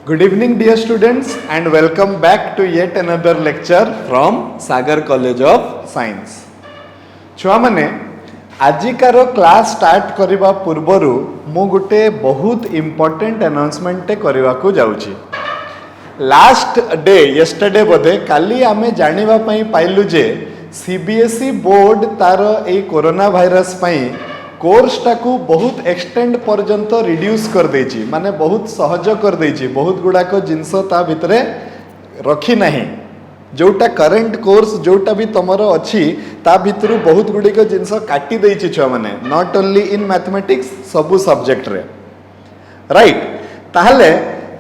Good evening, dear students, and welcome back to yet another lecture from Sagar College of Science. छुआ माने आजिकार class start करने पूर्वर मु गोटे बहुत इम्पोर्टेंट अनाउंसमेंट करने को जाऊँगी. लास्ट डे येस्टरडे बोधे काली आमे जानिबा पई पाइलु जे सीबीएसई बोर्ड तार ए कोरोना भाइरस पई कोर्स टाकू बहुत एक्सटेंड पर्यंत रिड्यूस कर देछि, माने बहुत सहज कर देछि. बहुत गुड़ाक जिनस ता भितरे रखी नाही. जोटा करंट कोर्स जोटा भी तमर अच्छी ता भितरु बहुत गुड़िक जिनस काटी देछि छुआ माने, नॉट ओनली इन मैथमेटिक्स सबु सब्जेक्ट रे. राइट, ताहले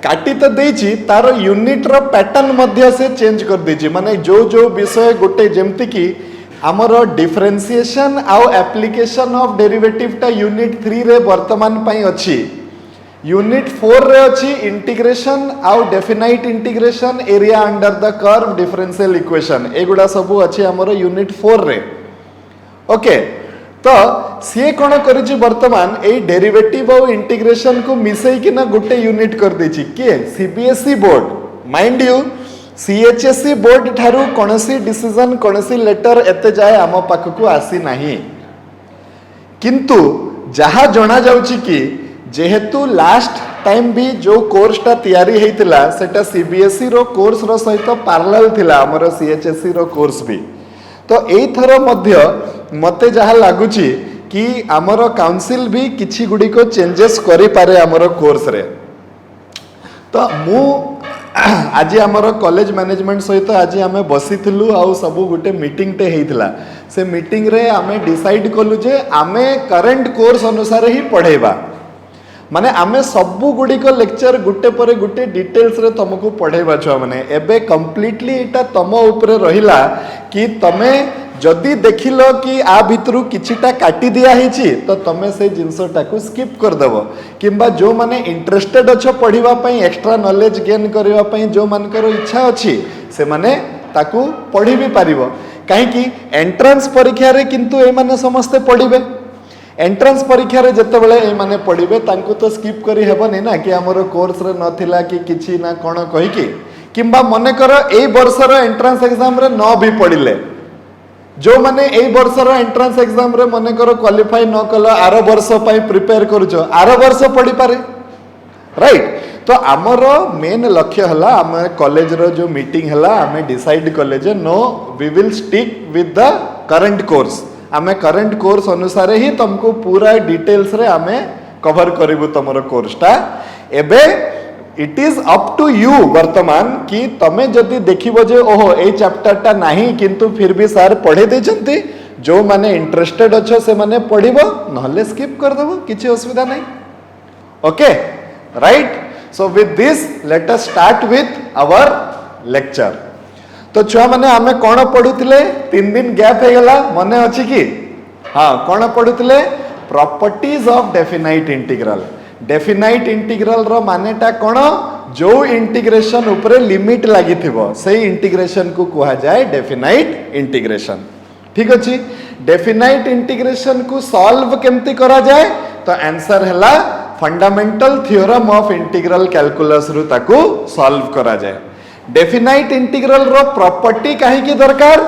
काटी तो देछि तार यूनिट रो पैटर्न मध्य से चेंज कर देछि. माने जो जो विषय गोटे जेमति की आमर डिफरेंशिएशन आउ एप्लिकेशन ऑफ डेरिवेटिव टा यूनिट 3 रे वर्तमान पई अछि. यूनिट 4 रे अछि इंटीग्रेशन आउ definite integration, area under the curve, differential equation. एगुडा सबु अछि आमर यूनिट 4 रे. ओके, तो सी कौन करिछि वर्तमान ए डेरिवेटिव और इंटीग्रेशन को मिसई कि ना गोटे यूनिट कर देछि. के CBSE board. Mind you CHSE board ठारू कोनसी डिसीजन कोनसी लेटर एते जाए आम पाखकू आसी नाही. किंतु जहा जना जाउछि कि जेहेतु लास्ट टाइम भी जो कोर्स टा तैयारी हेतिला सेटा सीबीएसई रो कोर्स रो सहित पैरेलल थिला हमर सीएचएसई रो कोर्स भी. तो एई थरो मध्य मते जहा लागुछि कि आमर काउंसिल भी किछि गुडी को चेंजेस करि पारे आमर कोर्स रे. तो मु आज आमर कॉलेज मैनेजमेंट सहित आज आमे बसिथिलु आउ सब गुटे मीटिंग टे हेइथिला. से मीटिंग रे आमे डिसाइड कलु जे आमे करंट कोर्स अनुसार ही पढ़ेबा. माने आमे सबु गुडी को लेक्चर गुटे परे गुटे डिटेल्स रे तुमको पढ़ेबा छुआ माने. एबे कंप्लीटली एटा तम ऊपर रहिला कि तमे जदि देखिलो कि आ भितरु किछिटा काटी दिया हिची तो तमे से जिंसटा को स्किप कर देबो. किंबा जो माने इंटरेस्टेड अछो पढ़िबा पई एक्स्ट्रा नॉलेज गेन करबा पई जो मानकर इच्छा अछि से माने ताकू पढ़ी भी पारिबो. काहे कि एंट्रेंस परीक्षा रे किंतु ए माने समस्त पढ़िबे. एंट्रेंस परीक्षा रे जते बेले ए माने पढ़िबे तांकू तो स्किप करी हेबनी ना कि हमरो कोर्स रे नथिला कि किछि ना कोन कहि कि. किंबा मने करो ए वर्ष रो एंट्रेंस एग्जाम रे न भी पढ़िले, जो माने एई वर्षर एंट्रेंस एग्जाम रे मने करो क्वालिफाई न कलो आर वर्ष पई प्रिपेयर करूछो, आर वर्ष पढ़ी पारे. राइट, तो आमर मेन लक्ष्य हला आम कॉलेज रो जो मीटिंग हला आमे डिसाइड कले जे no we will stick with the current course. आमे करंट कोर्स अनुसार ही तुमको पूरा डिटेल्स रे आमे कवर करिवु तमरो कोर्सटा. एबे it is up to you वर्तमान कि तमे जदि देखिबो जे ओहो ए चैप्टरटा नाही किंतु फिर भी सर पढ़े देछंती, जो माने इंटरेस्टेड अछो से माने पढ़िबो, नहले स्किप कर देबो, किछि असुविधा नाही. Okay, right. So with this let us start with our lecture. तो छुआ माने आमे कोन पढुतिले, 3 दिन गैप हे गेला, मने अछि कि? हां, कोन पढुतिले? Properties of definite integral. Definite integral रो मानेटा कोन? जो इंटीग्रेशन ऊपर लिमिट लागि थिबो सेही इंटीग्रेशन को कहा जाए डेफिनाइट इंटीग्रेशन. ठीक अछि. डेफिनाइट इंटीग्रेशन को सॉल्व केमती करा जाए तो आंसर हैला fundamental theorem of integral calculus रु ताकू सॉल्व करा जाए. डेफिनाइट इंटीग्रल रो प्रॉपर्टी काहे की दरकार?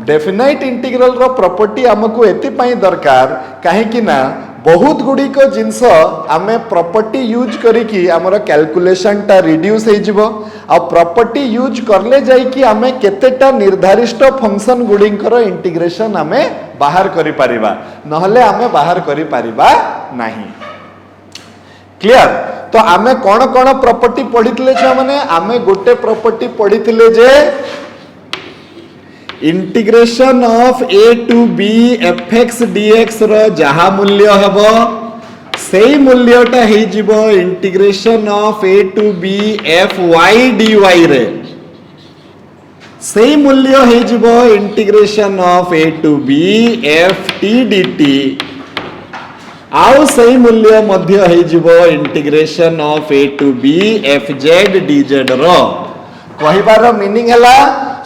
डेफिनाइट इंटीग्रल रो प्रॉपर्टी हमको एति पई दरकार काहे कि ना बहुत गुडी को जिंस आमे प्रॉपर्टी यूज करिकी हमर कैलकुलेशन टा रिड्यूस हे जिवो. आ प्रॉपर्टी यूज करले जाई कि आमे केतेटा निर्धारित फंक्शन गुडींकर इंटीग्रेशन आमे बाहर करि परिबा, नहले आमे बाहर करि परिबा नाही. क्लियर. तो आमे कोन कोन प्रॉपर्टी पढितले छ माने आमे गोटे प्रॉपर्टी पढितले जे integration of a to b f x dx रो जहा मूल्य हबो सेही मूल्यटा हे जिवो integration of a to b f y d y रे. सेही मूल्य हे जिवो integration of a to b f t d t. आउ सेही मूल्य मध्य हे जिवो integration of a to b f z d z रो. कहिबार मीनिंग हैला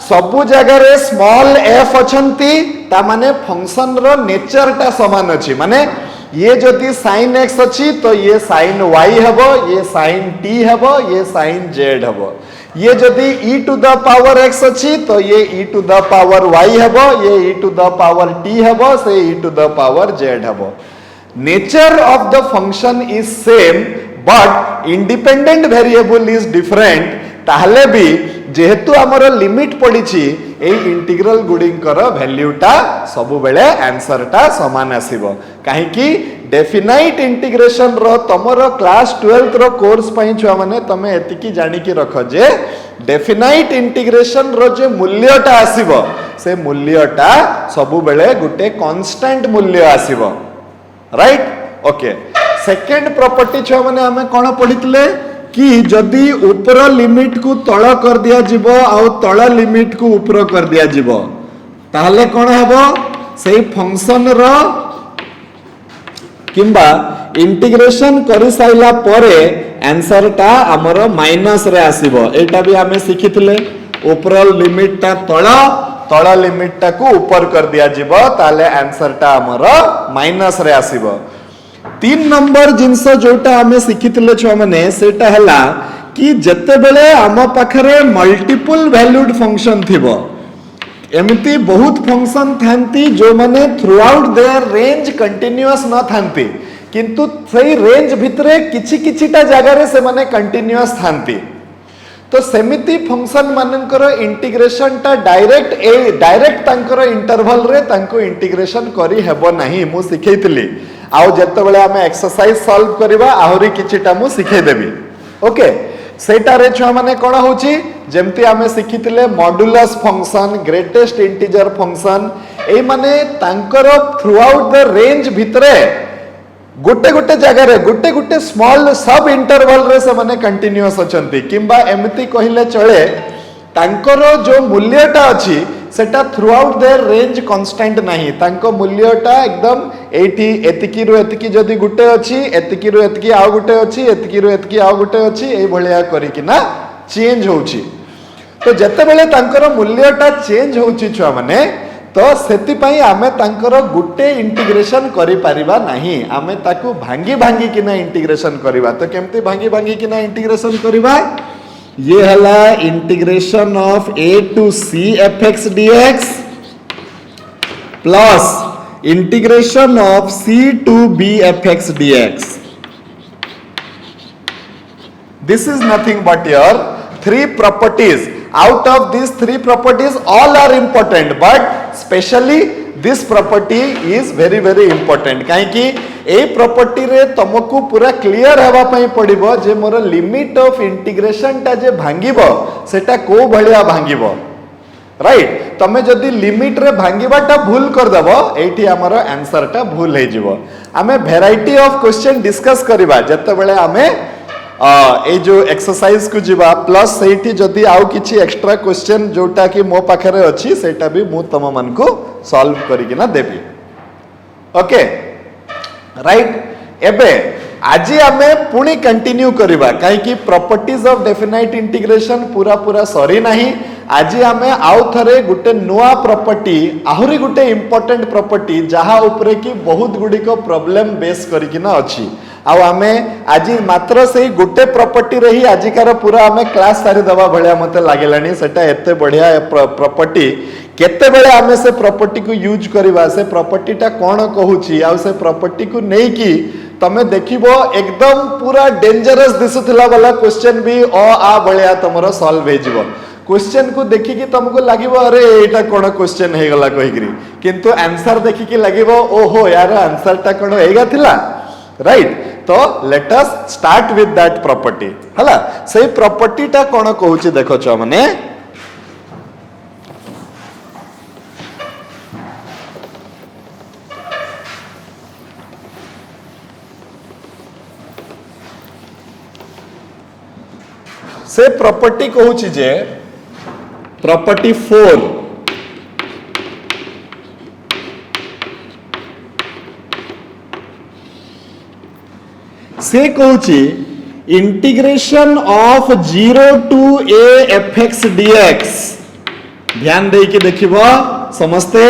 सबु जगह रे स्मॉल एफ अछंती ता माने फंक्शन रो नेचर टा समान अछि. माने ये जदि sin x अच्छी तो ये sin y हबो, ये sin t हबो, ये sin z हबो। ये जदि e to the power x अच्छी तो ये e to the power y हबो, ये e to the power t हबो, से e to the power z हबो। Nature of the function is same but independent variable is different. ताहले भी जेहेतु आमर लिमिट पड़ी ए इंटीग्रल गुड़िकर भैल्यूटा सबु बेले आंसरटा समान आसीबो। काहे कि डेफिनाइट इंटीग्रेशन रो तमर क्लास 12th रो कोर्स पई छुआ माने तमे एतिकी जानि की रख जे डेफिनाइट इंटीग्रेशन रो जे मूल्यटा आसीबो से मूल्यटा सबु बेले गुटे कांस्टेंट मूल्य आसीबो। Right okay. सेकंड प्रॉपर्टी छुआ माने हमें कोन पढितले कि जदि ऊपर लिमिट को तळ कर दिया जिवो आ तळ लिमिट को ऊपर कर दिया जिवो ताहले कोन हबो सेही फंक्शन रो किंबा इंटीग्रेशन करि साइला परे आंसर टा हमर माइनस रे आसीबो। एटा भी हमें सिखितले ऊपर लिमिट टा तळ लिमिट टा को ऊपर कर दिया जिवो ताले आंसर टा हमर माइनस रे आसीबो। 3 नंबर जिनस जोटा हमें सिखितले छुआ माने सेटा हला कि जते बेले आम पाखरे मल्टीपल वैल्यूड फंक्शन थिबो एमिति बहुत फंक्शन थांती जो माने throughout their range continuous न थांती किंतु सही रेंज भितरे किछि किछिटा जगह रे से माने कंटीन्यूअस थांती। तो सेमिति फंक्शन मानकर इंटीग्रेशन टा डायरेक्ट तांकर इंटरवल रे तांको इंटीग्रेशन करी हेबो नाही। मु सिखैतली आउ जते बेले हमें एक्सरसाइज सॉल्व करबा आहुरी किछिटा मु सिखै देबी। ओके सेटा रे छुआ माने कोन होची जेमति हमें सिखितले modulus function greatest integer function ए माने तांकर थ्रू आउट द रेंज भितरे गोटे गोटे जगह रे गोटे गोटे स्मॉल सब इंटरवल रे से माने कंटीन्यूअस अछंती किंबा एमिति कहिले चले तांकर जो मूल्यटा अछि सेटा throughout their range constant नाही। तांको मूल्यटा एकदम एठी एतिकी रु एतिकी जदी गुटे अछि एतिकी रु एतिकी आ गुटे अछि एतिकी रु एतिकी आ गुटे अछि ए भलिया करी कि ना चेंज होउची। तो जते बेले तांकर मूल्यटा चेंज होउची छुआ माने तो सेति पई आमे तांकर गुटे इंटीग्रेशन करि परिबा नाही। आमे ताकू भांगी भांगी किना इंटीग्रेशन करिबा। तो केमती भांगी भांगी किना इंटीग्रेशन करिबा ये हला integration of a to c fx dx plus integration of c to b fx dx। This is nothing but your 3 properties. Out of these 3 properties all are important but specially this property is very very important। काहे कि a property रे तुमको पूरा clear हवा पई पड़िबो जे मोर limit of integration ता जे भांगिबो सेटा को भलिया भांगिबो। राइट तमे जदी लिमिट रे भांगिबाटा भूल कर देबो एठी हमर आंसर टा भूल हे जिवो। हमें वैरायटी ऑफ क्वेश्चन डिस्कस करबा जते बेले हमें ए जो एक्सरसाइज को जीवा प्लस सेठी जदी आउ किछि एक्स्ट्रा क्वेश्चन जोटा कि मो पाखरे अछि सेटा भी मु तम मन को सॉल्व करि किना देबी। ओके राइट एबे आज आमे पुणी कंटिन्यू करबा काहे कि प्रॉपर्टीज ऑफ डेफिनाइट इंटीग्रेशन पूरा पूरा सरी नाही। आज आमे आउ थरे गुटे नुआ प्रॉपर्टी आहुरी गुटे इंपोर्टेंट प्रॉपर्टी जहा ऊपर कि बहुत गुडी को प्रॉब्लम बेस करि किना अछि आउ आमे आज मात्र से गुटे प्रॉपर्टी रे ही आजिकार पूरा आमे क्लास सारी दबा भलिया मते लागेलानी। सेटा एते बढ़िया प्रॉपर्टी केते बेले आमे से प्रॉपर्टी को यूज करबा से प्रॉपर्टी टा कोन कहूची आ से प्रॉपर्टी को नै कि तमे देखिबो एकदम पूरा डेंजरस दिसुथिला वाला क्वेश्चन भी अ आ भलिया तमरो सॉल्व हे जिवो। क्वेश्चन को देखि कि तुमको लागिबो अरे एटा कोन क्वेश्चन हे गला कहिग्री किंतु आंसर देखि कि लागिबो ओहो यार आंसर टा कोन हेगा थिला। राइट तो late us start with that property हला सही प्रॉपर्टी टा कोन कहूची देखो छ माने से प्रॉपर्टी कहूची जे प्रॉपर्टी 4 से कहूची integration of 0 to a fx dx ध्यान दे कि देखिबो समस्ते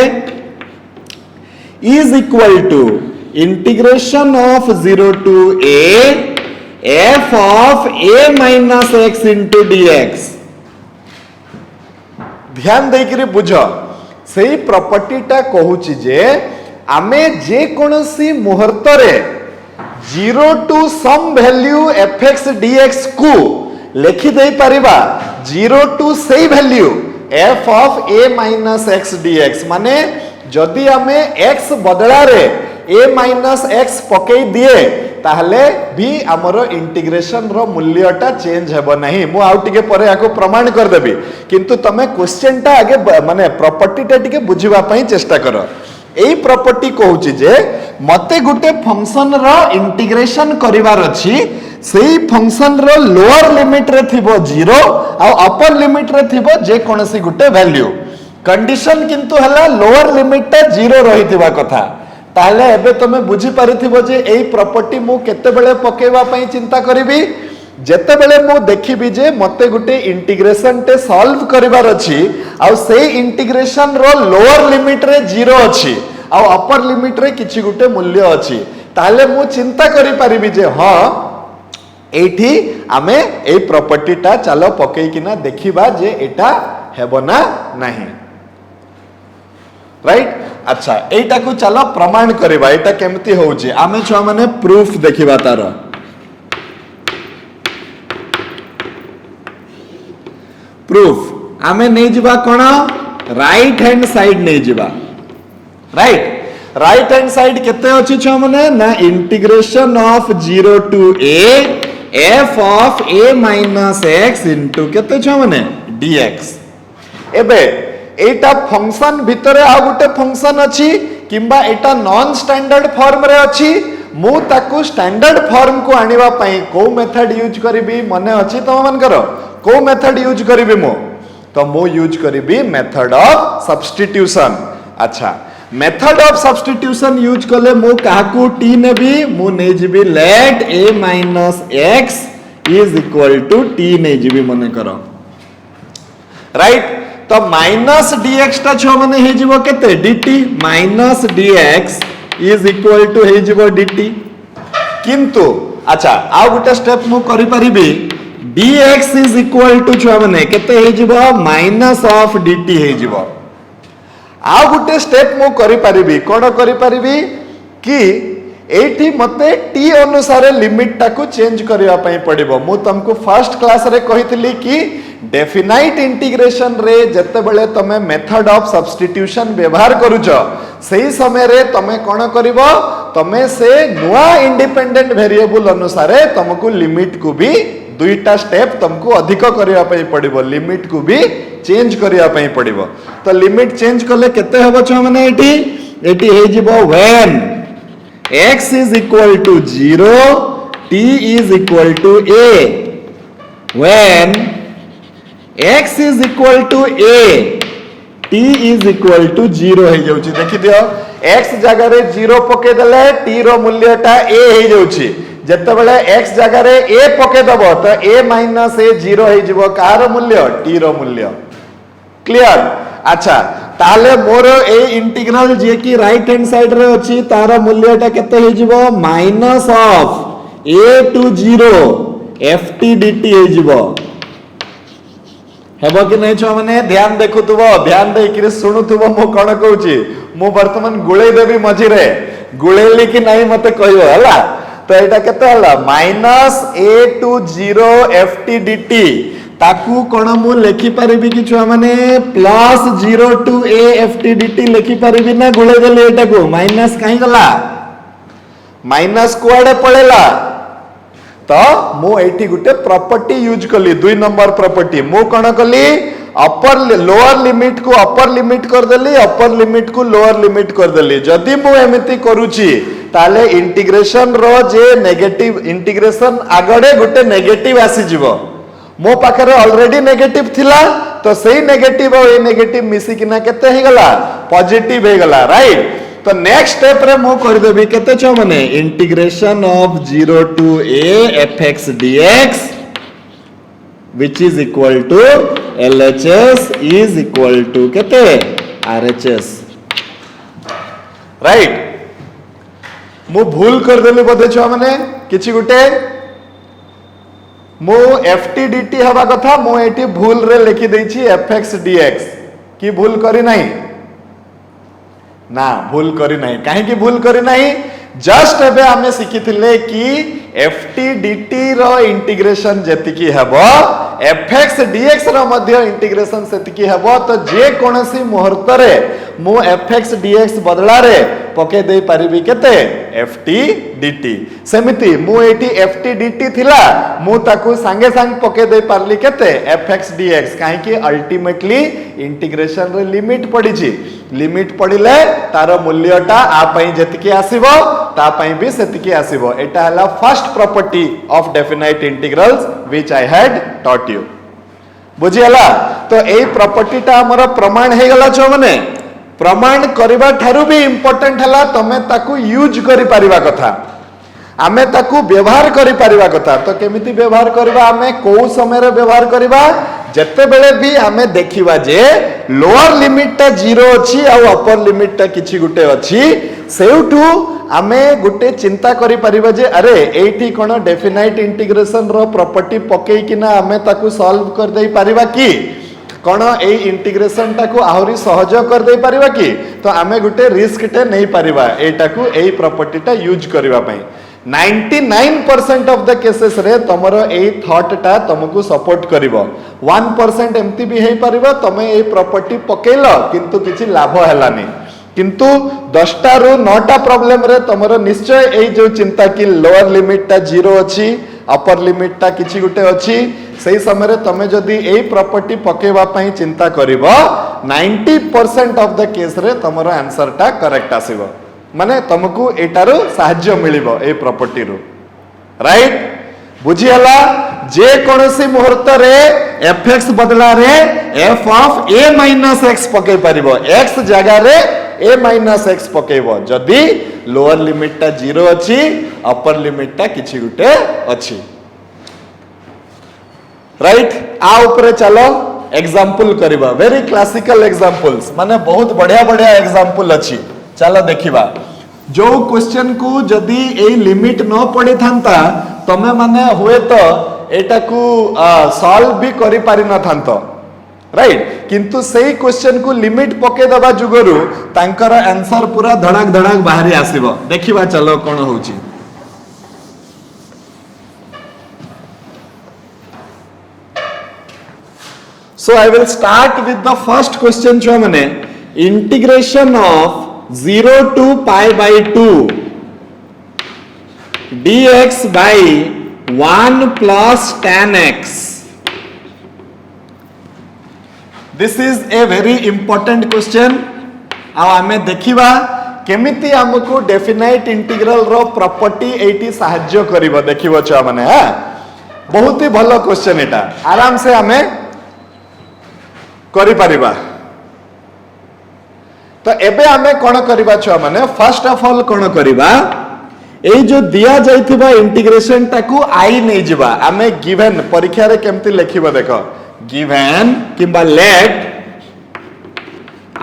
is equal to integration of 0 to a f of a minus x into dx। ध्यान देकरी बुझ सेही प्रॉपर्टी टा कहूची जे आमे जे कोनसी मुहूर्त रे 0 to some value fx dx को लिखि दे परिबा 0 टू सेही value f of a minus x dx माने जदि आमे x बदला रे a minus x पकई दिए ताहले भी हमर इंटीग्रेशन रो मूल्यटा चेंज हेबो नहीं। मु आउ टिके परे याको प्रमाण कर देबी किंतु तमे क्वेश्चन टा आगे माने प्रॉपर्टी टा टिके बुझिबा पई चेष्टा करो। एई प्रॉपर्टी कहूची जे मते गुटे फंक्शन रो इंटीग्रेशन करिवार अछि सेही फंक्शन रो लोअर लिमिट रे थिबो 0 आ अपर लिमिट रे थिबो जे कोनसी गुटे वैल्यू कंडीशन किंतु हला लोअर लिमिट टा 0 रहितबा कथा। ताहले एबे तमे बुझी पारिथिबो जे एई प्रॉपर्टी मु केते बेले पकेवा पई चिंता करिवि जेते बेले मु देखिबि जे मते गुटे इंटीग्रेशन टे सॉल्व करिवार अछि आ सेही इंटीग्रेशन रो लोअर लिमिट रे 0 अछि आ अपर लिमिट रे किछि गुटे मूल्य अछि ताहले मु चिंता करि पारिबि जे हां एठी आमे एई प्रॉपर्टी टा चालो पकेई किना देखिबा जे एटा हेबो ना नाही। राइट अच्छा एटा को चलो प्रमाण करबा एटा केमती होउची आमे छुआ माने प्रूफ देखिबा तार। प्रूफ आमे नै जिबा कोन राइट हैंड साइड नै जिबा। राइट हैंड साइड केते अछि छुआ माने ना integration of 0 to a f of a minus x into केते छुआ माने dx। एबे एटा फंक्शन भितरे आ गुटे फंक्शन अछि किंबा एटा नॉन स्टैंडर्ड फॉर्म रे अछि मु ताकू स्टैंडर्ड फॉर्म को आनिबा पई को मेथड यूज करबी मने अछि तम मन करो को मेथड यूज करबी मु तो मु यूज करबी मेथड ऑफ सब्स्टिट्यूशन। अच्छा मेथड ऑफ सब्स्टिट्यूशन यूज कले मु काकू t नेबी मु नै जिबी late a minus x is equal to t नै जिबी मने करो। राइट तो माइनस dx टा छ माने हे जिवो केते dt minus dx is equal to हे जिवो dt किंतु अच्छा आ गुटे स्टेप मु करि परिबी dx इज इक्वल टू छ माने केते हे जिवो माइनस ऑफ dt हे जिवो। आ गुटे स्टेप मु करि परिबी कोन करि परिबी कि एठी मते t अनुसार लिमिट टा को चेंज करिया पई पड़िबो। मु तुमको फर्स्ट क्लास रे कहितली कि डेफिनाइट इंटीग्रेशन रे जते बेले तमे मेथड ऑफ सब्स्टिट्यूशन व्यवहार करूछो सही समय रे तमे कोन करिवो तमे से नुआ इंडिपेंडेंट वेरिएबल अनुसार तुमको लिमिट को भी दुईटा स्टेप तुमको अधिक करिया पई पड़िबो लिमिट को भी चेंज करिया पई पड़िबो। तो लिमिट चेंज करले केते हबो छ माने एटी हे जिवो when x is equal to 0 t is equal to a when x is equal to a t is equal to 0 हे जाउची देखि दियो x जगह रे 0 पके देले t रो मूल्य टा a हे जाउची जते बेले x जगह रे a पके दबो तो a minus a 0 हे जिवो कार मूल्य t रो मूल्य। क्लियर अच्छा ताले मोर ए इंटीग्रल जे की राइट हैंड साइड रे अछि तार मूल्यटा केते हे जिवो minus of a to 0 ft dt हे जिवो हेबो कि नै छ माने ध्यान देखुतबो ध्यान दे कि सुनुतबो मो कोन कहूची मो वर्तमान गुळे देबी मझी रे गुळेली कि नै मते कहियो हला। तो एटा केते हला minus a to 0 ft dt ताकू कोन मु लिखि परिबी कि छुआ माने plus 0 to a ft dt लिखि परिबी ना गुळे देले एटा को माइनस काई गला माइनस कोआडे पळेला। तो मु एठी गुटे प्रॉपर्टी यूज कली 2 नंबर प्रॉपर्टी मु कोन कली अपर लोअर लिमिट को अपर लिमिट कर देली अपर लिमिट को लोअर लिमिट कर देली। जदी मु एमिति करूची ताले इंटीग्रेशन रो जे नेगेटिव इंटीग्रेशन आगडे गुटे नेगेटिव आसी जिवो मो पाखरे ऑलरेडी नेगेटिव थिला तो सही नेगेटिव और ए नेगेटिव मिसी किना केते हे गला पॉजिटिव हे गला। राइट तो नेक्स्ट स्टेप रे मु कर देबी केते छ माने integration of 0 to a fx dx which is equal to LHS is equal to केते RHS। राइट मु भूल कर देली बोधे छुआ माने किछि गुटे मु ft dt हवा कथा मु एटी भूल रे लिखि देछि fx dx की भूल करी नहीं ना भूल करी नहीं काहे की भूल करी नहीं जस्ट एबे आमे सिखिथिले कि ft dt रो इंटीग्रेशन जेतिकी हेबो fx dx रो मध्य इंटीग्रेशन सेतिकी हेबो तो जे कोनसी मुहूर्त रे मु fx dx बदला रे पके दे परिबी केते ft dt सेमिति मु एटी ft dt थिला मु ताकू संगे संग पके दे पारली केते fx dx काहे कि अल्टीमेटली इंटीग्रेशन रे लिमिट पड़ी छी लिमिट पड़िले तार मूल्यटा आ पई जेतिकी आसीबो ता पई भी सेतिकी आसीबो एटा हला first property of definite integrals which I had taught you बुझियला तो एई प्रॉपर्टीटा हमर प्रमाण हे गला छ माने प्रमाण करबा ठारू भी इंपोर्टेंट हला तमे ताकू यूज करि परिबा कथा आमे ताकू व्यवहार करि परिबा कथा तो केमिति व्यवहार करबा आमे को समय रे व्यवहार करबा जते बेले भी आमे देखिबा जे लोअर लिमिट ता 0 अछि आ अपर लिमिट ता किछि गुटे अछि सेउठू आमे गुटे चिंता करि परिबा जे अरे एठी कोन डेफिनाइट इंटीग्रेशन रो प्रॉपर्टी पकेई किना आमे ताकू सॉल्व कर देई परिबा की कोन ए इंटीग्रेशन टाकू आहुरी सहज कर देई परिबा की तो आमे गुटे रिस्क टे नहीं परिबा एटाकू एई प्रॉपर्टी टा यूज करबा पई 99% ऑफ द केसेस रे तमरो ए थॉट टा तुमको सपोर्ट करिवो 1% एम्ति भी हे परिबो तमे ए प्रॉपर्टी पकेलो किंतु किछि लाभ हेलानी किंतु 10टा रु 9टा प्रॉब्लम रे तमरो निश्चय ए जो चिंता कि लोअर लिमिट टा 0 अछि अपर लिमिट टा किछि गुटे अछि सही समय रे तमे जदी ए प्रॉपर्टी पकेवा पई चिंता करिवो 90% ऑफ द केस रे तमरो आंसर टा करेक्ट आसीबो माने तुमको एटारो साहाय्य मिलिबो ए प्रॉपर्टी रो राइट बुझियला जे कोनसी मुहूर्त रे fx बदला रे f of a minus x पके परिबो x जगह रे a माइनस x पकेबो जदी लोअर लिमिट ता 0 अछि अपर लिमिट ता किछि गुटे अछि राइट आ ऊपर चलो एग्जांपल करबा वेरी क्लासिकल एग्जांपल्स माने बहुत बढ़िया बढ़िया एग्जांपल अछि चलो देखिबा जो क्वेश्चन को जदी ए लिमिट न पड़ी थांता तमे माने हुए तो एटा को सॉल्व भी करि पारि न थांतो राइट किंतु सही क्वेश्चन को लिमिट पके दबा जुगरु तांकर आंसर पूरा धड़ाक धड़ाक बाहरी आसीबो देखिबा चलो कोन होउची so I will start with the first question जो माने integration of 0 to pi by 2 dx by 1 plus tan x this is a very important question आ आमे देखिबा केमिति हमको डेफिनाइट इंटीग्रल रो प्रॉपर्टी एटी सहाय्य करिवो देखिबो छ माने हा बहुत ही भलो क्वेश्चन एटा आराम से हमें करि परिबा तो एबे हमें कोन करिबा छ माने फर्स्ट ऑफ ऑल कोन करिबा ए जो दिया जाइथिबा इंटीग्रेशन टाकू आई नै जिबा हमें गिवन परीक्षा रे केमति लिखिबो देखो गिवन किबा let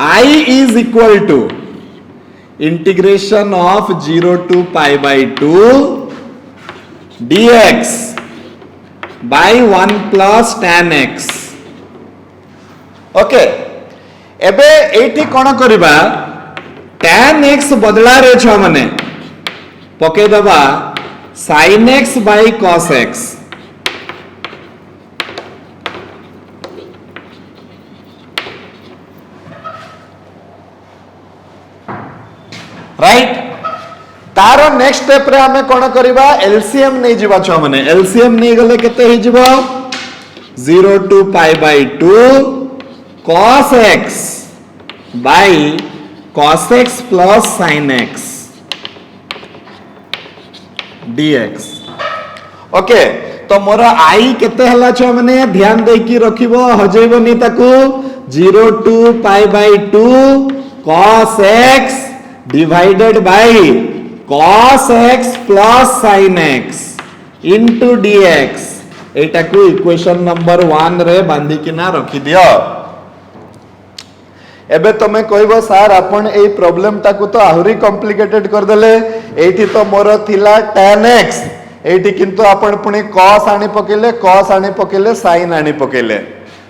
I is equal to integration of 0 to pi by 2 dx by 1 plus tan x okay एबे एठी कोन करिबा tan x बदला रे छ माने पके दबा sin x by cos x right taro next step रे हमें कोन करिबा एलसीएम नै जिबा छ माने एलसीएम नै गले केते हे जिवो 0 to pi by 2 cos x by cos x plus sin x dx okay तो मोर आई केते हला छ माने ध्यान दे की रखिबो हजेबो नि ताकू 0 to pi by 2 cos x divided by cos x plus sin x into dx एटा को इक्वेशन नंबर 1 रे बांधी किना रखि दियो एबे तमे कहबो सर आपण ए प्रॉब्लम टाकू तो आहुरी कॉम्प्लिकेटेड कर देले एठी तो मोर थिला tan x एठी किंतु आपण पुनी cos आनी पकेले sin आनी पकेले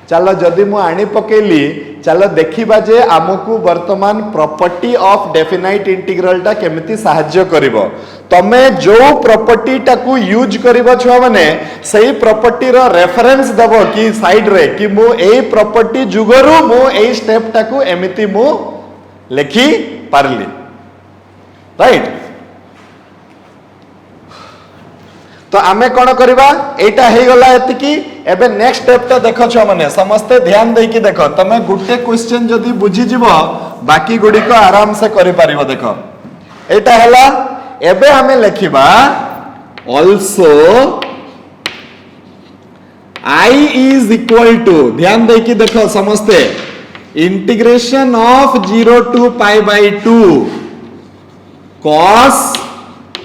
चलो जदि मु आनी पकेली चलो देखिबा जे आमको वर्तमान प्रॉपर्टी ऑफ डेफिनाइट इंटीग्रल टा केमिति सहाय्य करिवो तमे जो प्रॉपर्टी टाकू यूज करिवो छुआ माने सही प्रॉपर्टी रो रेफरेंस दबो कि साइड रे कि मु एई प्रॉपर्टी जुगरु मु एई स्टेप टाकू एमिति मु लेखि पारली राइट तो आमे कौन करवा एटा हे गला एतिकी एबे नेक्स्ट स्टेप ता देखो छ माने समस्त ध्यान देई कि देखो तमे गुटे क्वेश्चन जदी बुझी जिवो बाकी गुडी को आराम से करि पारिबो देखो एटा हला एबे हमें लिखिबा also I is equal to ध्यान देई कि देखो समस्ते integration of 0 to pi by 2 cos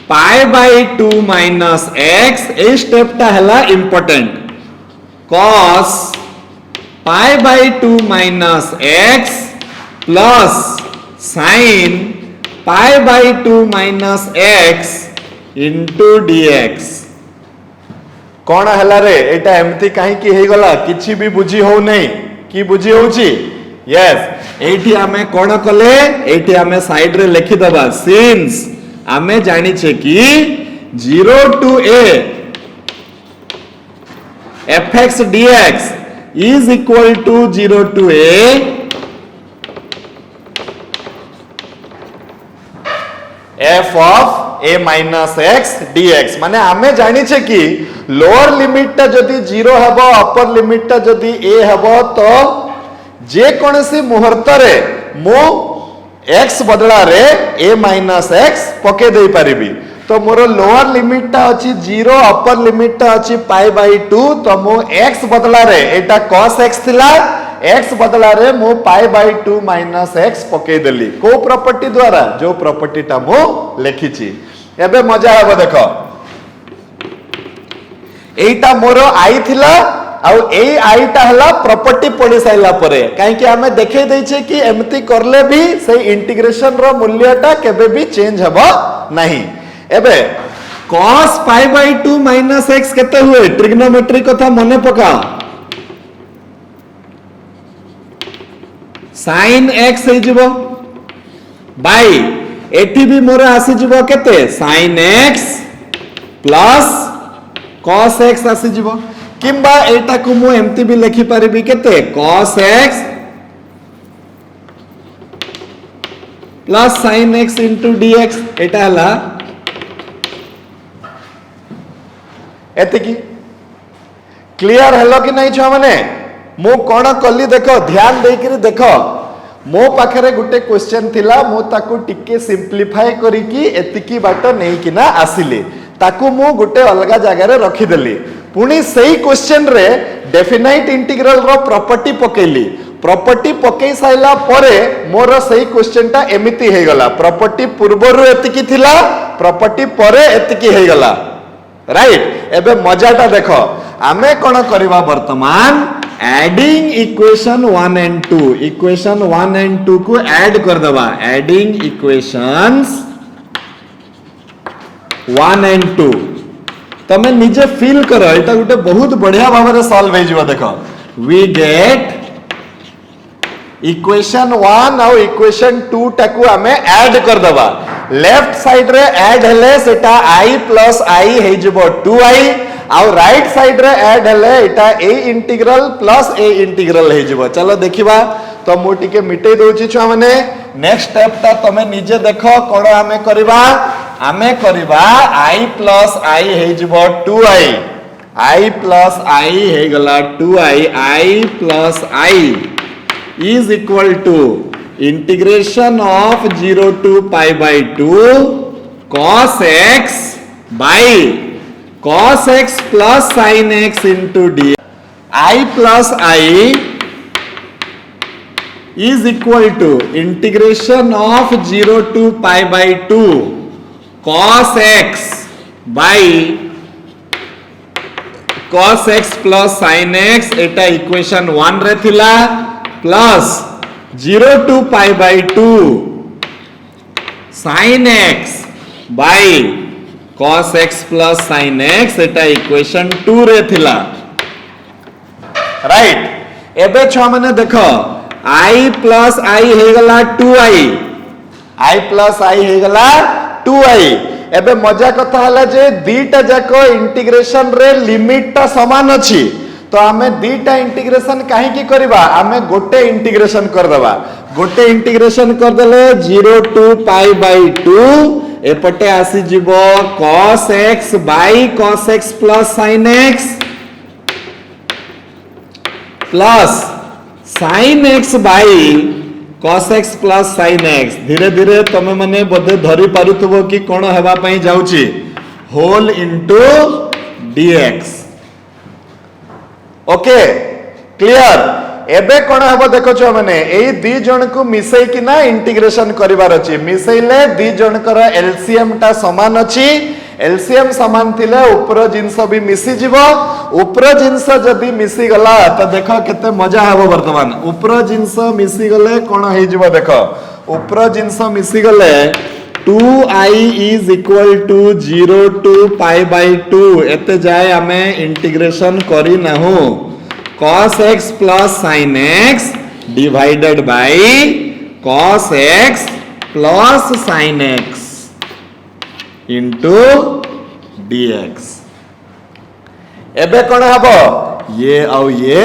pi by 2 minus x a step ता हला important cos pi by 2 minus x plus sin pi by 2 minus x into dx कौन हला रे एटा एमती काहे की हे गला किछि भी बुझी हो नहीं की बुझी होची यस एठी हमें कोन कले एठी हमें साइड रे लिखि दबा सिंस आमे जानी छे कि 0 to a fx dx is equal to 0 to a f of a minus x dx माने आमे जानी छे कि लोअर लिमिट ता जदी 0 हबो अपर लिमिट ता जदी a हबो तो जे कोनसी मुहूर्त रे मो x बदला रे a माइनस x पके दे पारिबी तो मोर लोअर लिमिट ता अछि 0 अपर लिमिट ता अछि पाई बाय 2 तो मो x बदला रे एटा cos x थिला x बदला रे मो पाई बाय 2 माइनस x पके देली को प्रॉपर्टी द्वारा जो प्रॉपर्टी ता मो लेखिछि एबे मजा हबो देखो एटा मोर i थिला आउ ए आईटा हला प्रॉपर्टी पड़ी साइला परे काहे कि हमें देखे दै छे कि एमती करले भी से इंटीग्रेशन रो मूल्यटा केबे भी चेंज हबो नहीं एबे cos pi by 2 minus x केते हुए ट्रिग्नोमेट्री कथा मने पकाओ sin x हे जिवो बाय एठी भी मोर आसी जिवो केते sin x plus cos x आसी जिवो किंबा एटा को मु एमती भी लिखि पारिबी केते cos x plus sin x into dx एटा हला एतिकी क्लियर हेलो कि नहीं छुआ माने मु कोन कली देखो ध्यान देकरी देखो मो पाखरे गुटे क्वेश्चन थिला मु ताकू टिके सिंपलीफाई करी कि एतिकी बाट नै किना आसिली ताकू मु गुटे अलगा जगह रे रखी देली पुणी सही क्वेश्चन रे डेफिनाइट इंटीग्रल रो प्रॉपर्टी पकेली प्रॉपर्टी पकई साइला परे मोर सही क्वेश्चन टा एमिति हे गला प्रॉपर्टी पूर्वरु एतिकी थिला प्रॉपर्टी परे एतिकी हे गला राइट एबे मजाटा देखो आमे कोन करबा वर्तमान adding equation 1 and 2 equation 1 and 2 को ऐड कर दबा एडिंग इक्वेशंस 1 and 2 तमे निजे फील करो एटा गुटे बहुत बढ़िया भाव रे सॉल्व हे जिवो देखो वी गेट इक्वेशन 1 और इक्वेशन 2 टाकू हमें ऐड कर दबा लेफ्ट साइड रे ऐड हेले सेटा i प्लस i हे जिवो 2i और राइट साइड रे ऐड हेले एटा a integral plus a integral हे जिवो चलो देखिबा तो मु टिके मिटै दोछि छुआ माने नेक्स्ट स्टेप ता तमे निजे देखो कोन हमें करबा हमें करबा i प्लस i हे जिवो 2i i प्लस i हे गला 2i i plus i is equal to integration of 0 to pi by 2 cos x by cos x plus sin x into d I plus I is equal to integration of 0 to pi by 2 cos x by cos x plus sin x Etah equation 1 रे थिला plus 0 to pi by 2 sin x by cos x plus sin x Etah equation 2 रे थिला right एबे छ माने देखो i plus i हे गला 2i i plus i हे गला 2i एबे मजा कथा हला जे दीटा जाको इंटीग्रेशन रे लिमिट ता समान अछि तो आमे दीटा इंटीग्रेशन काहे की करबा आमे गोटे इंटीग्रेशन कर देबा गोटे इंटीग्रेशन कर देले 0 to pi by 2 एपटे आसी जीवो cos x by cos x plus sin x plus sin x by cos x plus sin x धीरे धीरे तमे माने बोधे धरी पारुथबो कि कोन हेबा पई जाउची whole into dx okay clear एबे कोन हेबो देखो छ माने एई दी जण को मिसई कि ना इंटीग्रेशन करिवार अछि मिसईले दी जण कर एलसीएम ता समान अछि एलसीएम समान थिले ऊपर जिंस भी मिसी जीवो ऊपर जिंस जदी मिसी गला त देखो केते मजा हेबो वर्तमान ऊपर जिंस मिसी गले कोन हे जीवो देखो ऊपर जिंस मिसी गले 2i is equal to 0 to pi by 2 एते जाय हमें इंटीग्रेशन करी नाहु cos x plus sin x divided by cos x plus sin x into dx एबे कोन हबो ये आउ ये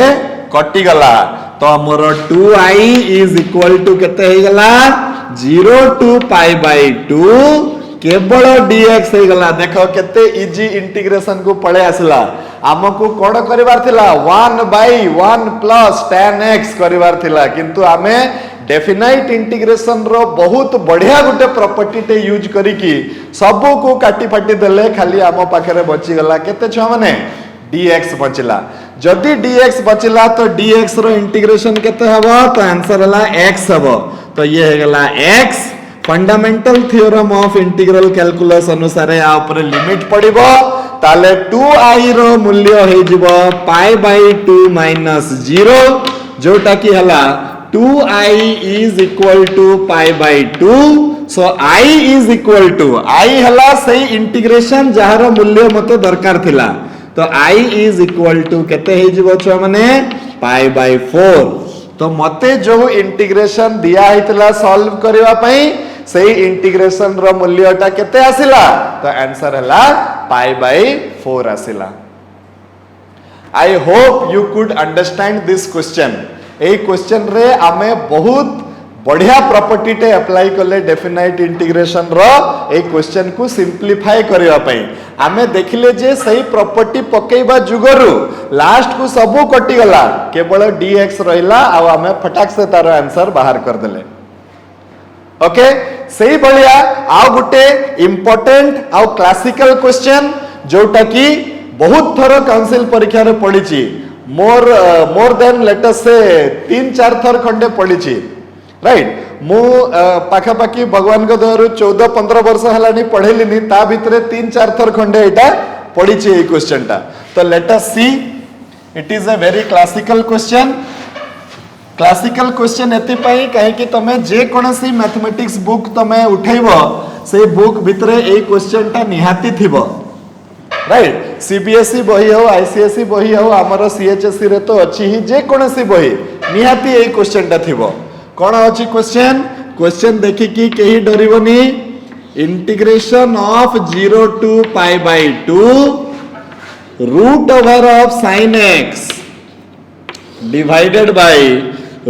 कटि गला तो हमर 2i is equal to केते हे गला 0 to pi by 2 केवल dx हे गला देखो केते इजी इंटीग्रेशन को पळे आसला हमकु कोन करिवार थिला 1 by 1 plus tan x करिवार थिला किंतु आमे डेफिनाइट इंटीग्रेशन रो बहुत बढ़िया गुटे प्रॉपर्टी टे यूज करी कि सबो को काटी फाटी देले खाली आम पाखरे बची गला केते छ माने dx बचिला जदी dx बचिला तो dx रो इंटीग्रेशन केते हबो तो आंसर हला x हबो तो ये हे गला x fundamental theorem of integral calculus अनुसार आ ऊपर लिमिट पड़िबो ताले 2i रो मूल्य हे जिवो पाई बाय 2 माइनस 0 जोटा की हला 2i is equal to pi by 2 so I is equal to I हला सही इंटीग्रेशन जहार मूल्य मते दरकार थिला तो I is equal to केते हे जिवो छ माने pi by 4 तो मते जो इंटीग्रेशन दिया हितला सॉल्व करबा पई सही इंटीग्रेशन रो मूल्यटा केते आसिला तो आंसर हला पाई बाय 4 आसिला I hope you could understand this question ए क्वेश्चन रे आमे बहुत बढ़िया प्रॉपर्टी टे अप्लाई करले डेफिनाइट इंटीग्रेशन रो ए क्वेश्चन को सिंपलीफाई करबा पई आमे देखिले जे सही प्रॉपर्टी पकेइबा जुगरु लास्ट को सबु कटि गला केवल dx रहिला आ आमे फटाक से तार आंसर बाहर कर देले ओके सही बढ़िया आउ गुटे इंपोर्टेंट आउ क्लासिकल क्वेश्चन जोटा की बहुत थर काउंसिल परीक्षा रे पढ़िची मोर देन लेट अस से 3-4 थर खंडे पढ़िची राइट मु पाखा पाखी भगवान को दयारु 14-15 वर्ष हलानी पढ़ेलिनी ता भितरे 3-4 थर खंडे एटा पढ़िची ए क्वेश्चन टा तो let us see it is a very classical question एति पई काहे कि तमे जे कोनसी मैथमेटिक्स बुक तमे उठैबो से बुक भितरे ए क्वेश्चन टा निहाती थिबो राइट सीबीएसई बही हो आईसीएसई बही हो हमर सीएचएसई रे तो अछि ही जे कोनसी बही निहाती ए क्वेश्चन टा थिबो कोन अछि क्वेश्चन देखि कि केही डरिबोनी integration of 0 to pi by 2 root over of sin x divided by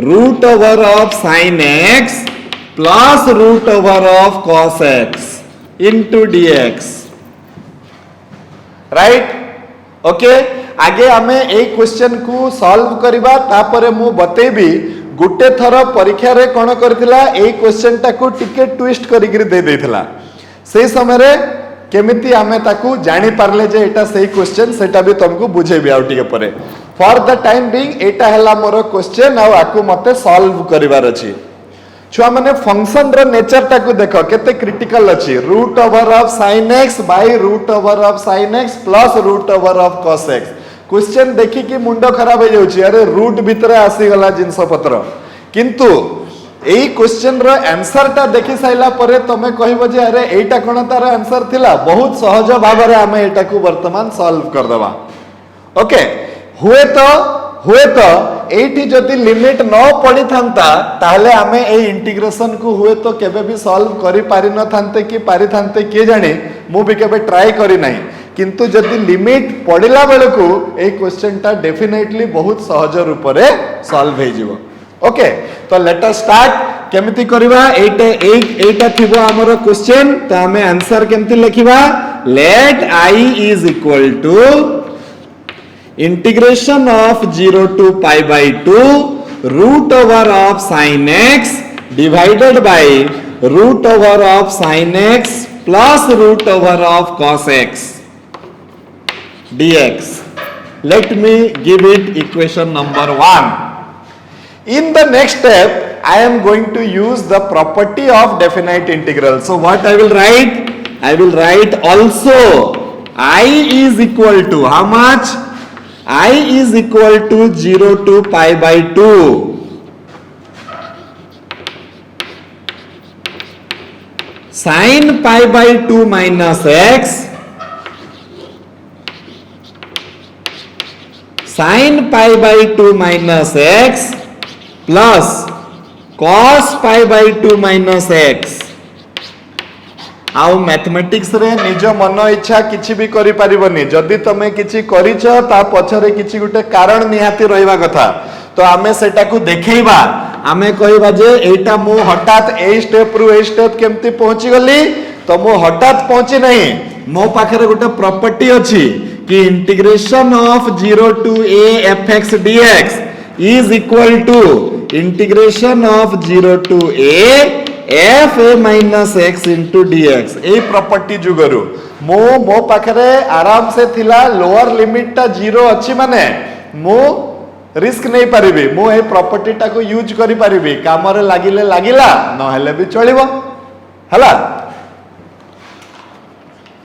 root over of sin x plus root over of cos x into dx right okay आगे आमे ए क्वेश्चन को सॉल्व करबा तापरे मु बतेबी गुटे थर परीक्षा रे कोन करथिला ए क्वेश्चन टा को टिके ट्विस्ट करी दे देथिला से समय रे केमिति आमे ताकू जानि पारले जे एटा सही क्वेश्चन सेटा भी तुमको बुझेबी आउ टिके परे फॉर द टाइम बीइंग एटा हला मोर क्वेश्चन आ आकू मते सॉल्व करिवार अछि छुआ माने फंक्शन रो नेचर टाकू देखो केते क्रिटिकल अछि root over of sin x by root over of sin x plus root over of cos x question देखि कि मुंडो खराब हो जाउछि अरे रूट भितरे आसी गला जिंस पत्र किंतु एई क्वेश्चन रो आंसर टा देखि साइला परे तमे कहबो जे अरे एटा कोन तार आंसर थिला बहुत सहज भाव रे आमे एटा को वर्तमान सॉल्व कर देबा ओके हुए तो एठी जदि लिमिट न पड़ी थांता ताहले आमे ए इंटीग्रेशन को हुए तो केबे भी सॉल्व करि पारि न थांते कि पारि थांते के जाने मु भी केबे ट्राई करि नाही किंतु जदि लिमिट पड़िला बेलको ए क्वेश्चन टा डेफिनेटली बहुत सहज रूप रे सॉल्व हे जिवो ओके तो लेट अस स्टार्ट केमिति करबा एटा थिबो हमर क्वेश्चन तो हमें आंसर केमिति लिखिबा let I is equal to integration of 0 to pi by 2 root over of sin x divided by root over of sin x plus root over of cos x dx. Let me give it equation number 1. In the next step, I am going to use the property of definite integral. So what I will write? I will write also I is equal to how much? I is equal to 0 to pi by 2 sin pi by 2 minus x sin pi by 2 minus x plus cos pi by 2 minus x आउ mathematics रे निज मन इच्छा किछि भी करि परिबनी जदि तमे किछि करिछ ता पछरे किछि गुटे कारण निहाती रहइबा कथा तो आमे सेटा को देखैबा आमे कहिबा जे एटा मु हठात ए स्टेप रु ए स्टेप केमती पहुंची गली तो मु हठात पहुंची नहीं मो पाखरे गुटे प्रॉपर्टी अछि कि integration of 0 to a fx dx is equal to integration of 0 to a f a minus x into dx ए प्रॉपर्टी जुगरु मो पाखरे आराम से थिला लोअर लिमिट टा 0 अछि माने मो रिस्क नहीं पारिबी मो ए प्रॉपर्टी टा को यूज करि पारिबी काम रे लागिला न हेले भी चलिबो हला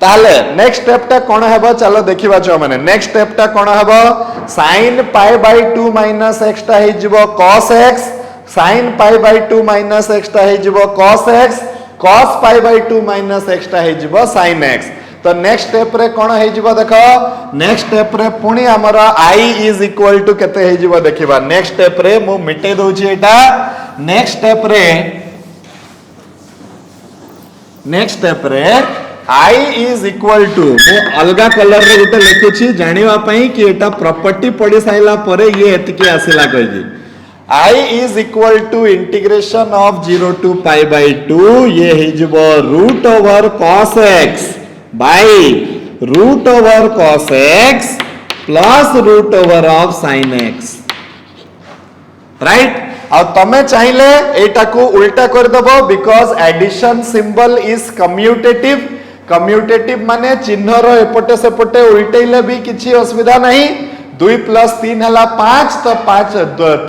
ताले नेक्स्ट स्टेप टा कोन हेबो चलो देखिबा छ माने नेक्स्ट स्टेप टा कोन हेबो sin pi by 2 minus x टा हे जिवो cos x sin pi by 2 minus x टा हे जिवो cos x cos pi by 2 minus x टा हे जिवो sin x तो नेक्स्ट स्टेप रे कोन हे जिवो देखो नेक्स्ट स्टेप रे पुनी हमरा I इज इक्वल टू केते हे जिवो देखिबा नेक्स्ट स्टेप रे मु मिटे दउची एटा नेक्स्ट स्टेप रे I इज इक्वल टू मु अलगा कलर रे गुटे लिखुची जानिबा पई कि एटा प्रॉपर्टी पड़ी साइला परे ये एतिकी आसीला कहि I is equal to integration of 0 to pi by 2 ये है जब root over cos x by root over cos x plus root over of sin x right और तमे चाहिले एटा को उल्टा कर दबो because addition symbol is commutative माने चिन्ह रो एपटे सेपटे उल्टेइले भी किछि असुविधा नहीं 2 + 3 हला 5 तो 5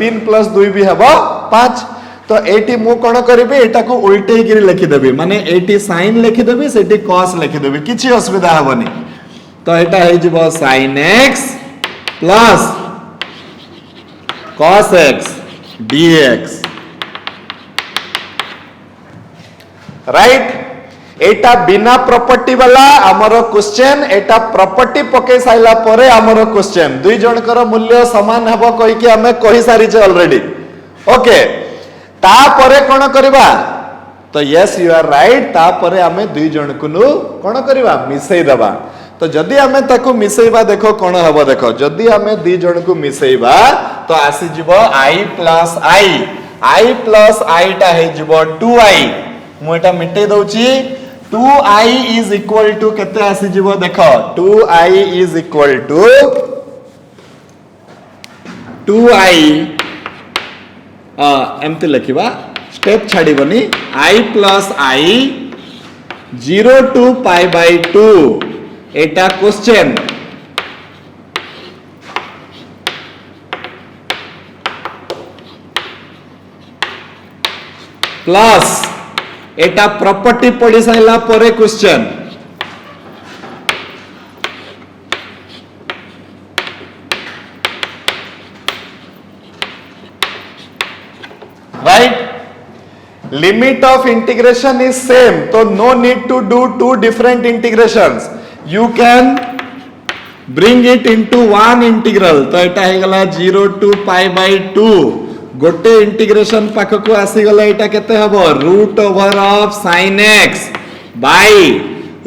3 + 2 भी हबो 5 तो एटी मु कोन करबी एटा को उल्टे गिरी लिखि देबी माने एटी sin लिखि देबी सेटी cos लिखि देबी किछि असुविधा हबनी तो एटा हे जिवो sin x plus cos x dx right एटा बिना प्रॉपर्टी वाला हमरो क्वेश्चन एटा प्रॉपर्टी पके साइला परे हमरो क्वेश्चन दुई जण कर मूल्य समान हबो कहि कि हमें कहि सारी छ ऑलरेडी ओके ता परे कोन करबा तो यस यू आर राइट ता परे हमें दुई जण कुनु कोन करबा मिसई दबा तो जदी हमें ताको मिसईबा देखो कोन हबो देखो जदी हमें दुई जण को मिसईबा तो आसी जिवो I plus I ता हे जिवो 2I मु एटा मिटे दउची 2I is equal to केते आसी जीवो देखो 2I is equal to 2I एमती लिखिबा step छाड़ीबनी I plus I 0 to pi by 2 Etah question plus iota property पढ़ी साइला परे question right limit of integration is same, so no need to do two different integrations. You can bring it into one integral. तो एटा हे गला 0 to pi by 2 गोटे integration पाख को आसी गला एटा केते हबो root over of sin x by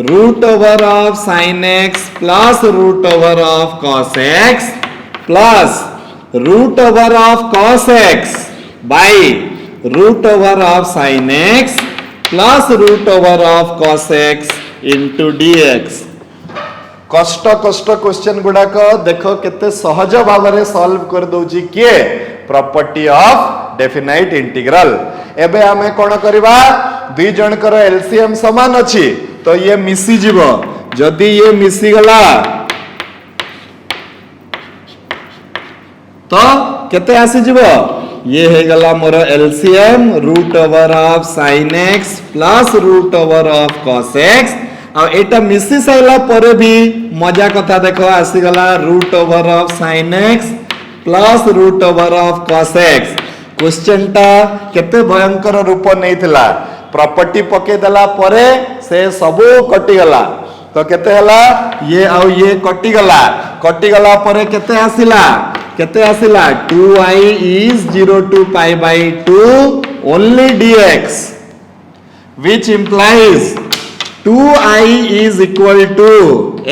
root over of sin x plus root over of cos x plus root over of cos x by root over of sin x plus root over of cos x into dx. कष्ट कष्ट question गुड़ाक देख केते सहज भाव में solve कर दउची किए property of definite integral. एबे आमे कोन करबा दुई जन कर एलसीएम समान अछि तो ये मिसी जीवो. जदि ये मिसी गला तो केते आसी जीवो ये हे गला मोर LCM root over of sin x plus root over of cos x. आ एटा मिसी साइला परे भी मजा कथा देखो आसी गला root over of sin x plus root over of cos x. Question टा केते भयंकर रूप नैथिला प्रॉपर्टी पके देला परे से सब कटि गला तो केते हला ये आ ये कटि गला परे केते आसिला 2i is 0 to pi by 2 only dx which implies 2i is equal to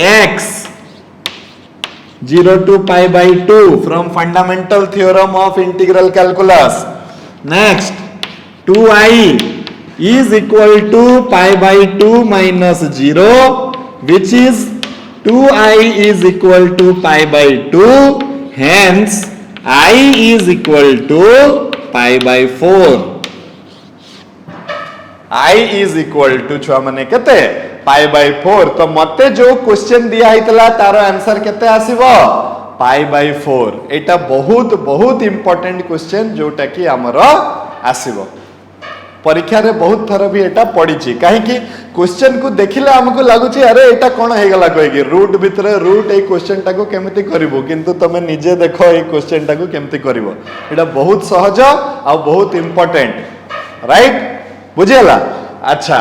x 0 to pi by 2 from fundamental theorem of integral calculus. Next 2i is equal to pi by 2 minus 0 which is 2i is equal to pi by 2, hence I is equal to pi by 4. I is equal to छुआ माने केते पाई by 4. तो मते जो question दिया हितला तारो answer केते आसीबो पाई by 4. एटा बहुत बहुत इंपोर्टेंट क्वेश्चन जोटा कि हमर आसीबो परीक्षा रे बहुत थर भी एटा पड़ी कहीं क्वेश्चन को देखिले हमको लागुची अरे एटा कोन हे गला कहि रूट भितर रूट ए क्वेश्चन टाको केमिति करिवो किंतु तमे निजे देखो ए क्वेश्चन टाको केमिति करिवो एटा बहुत सहज आ बहुत इंपोर्टेंट राइट बुझेला. अच्छा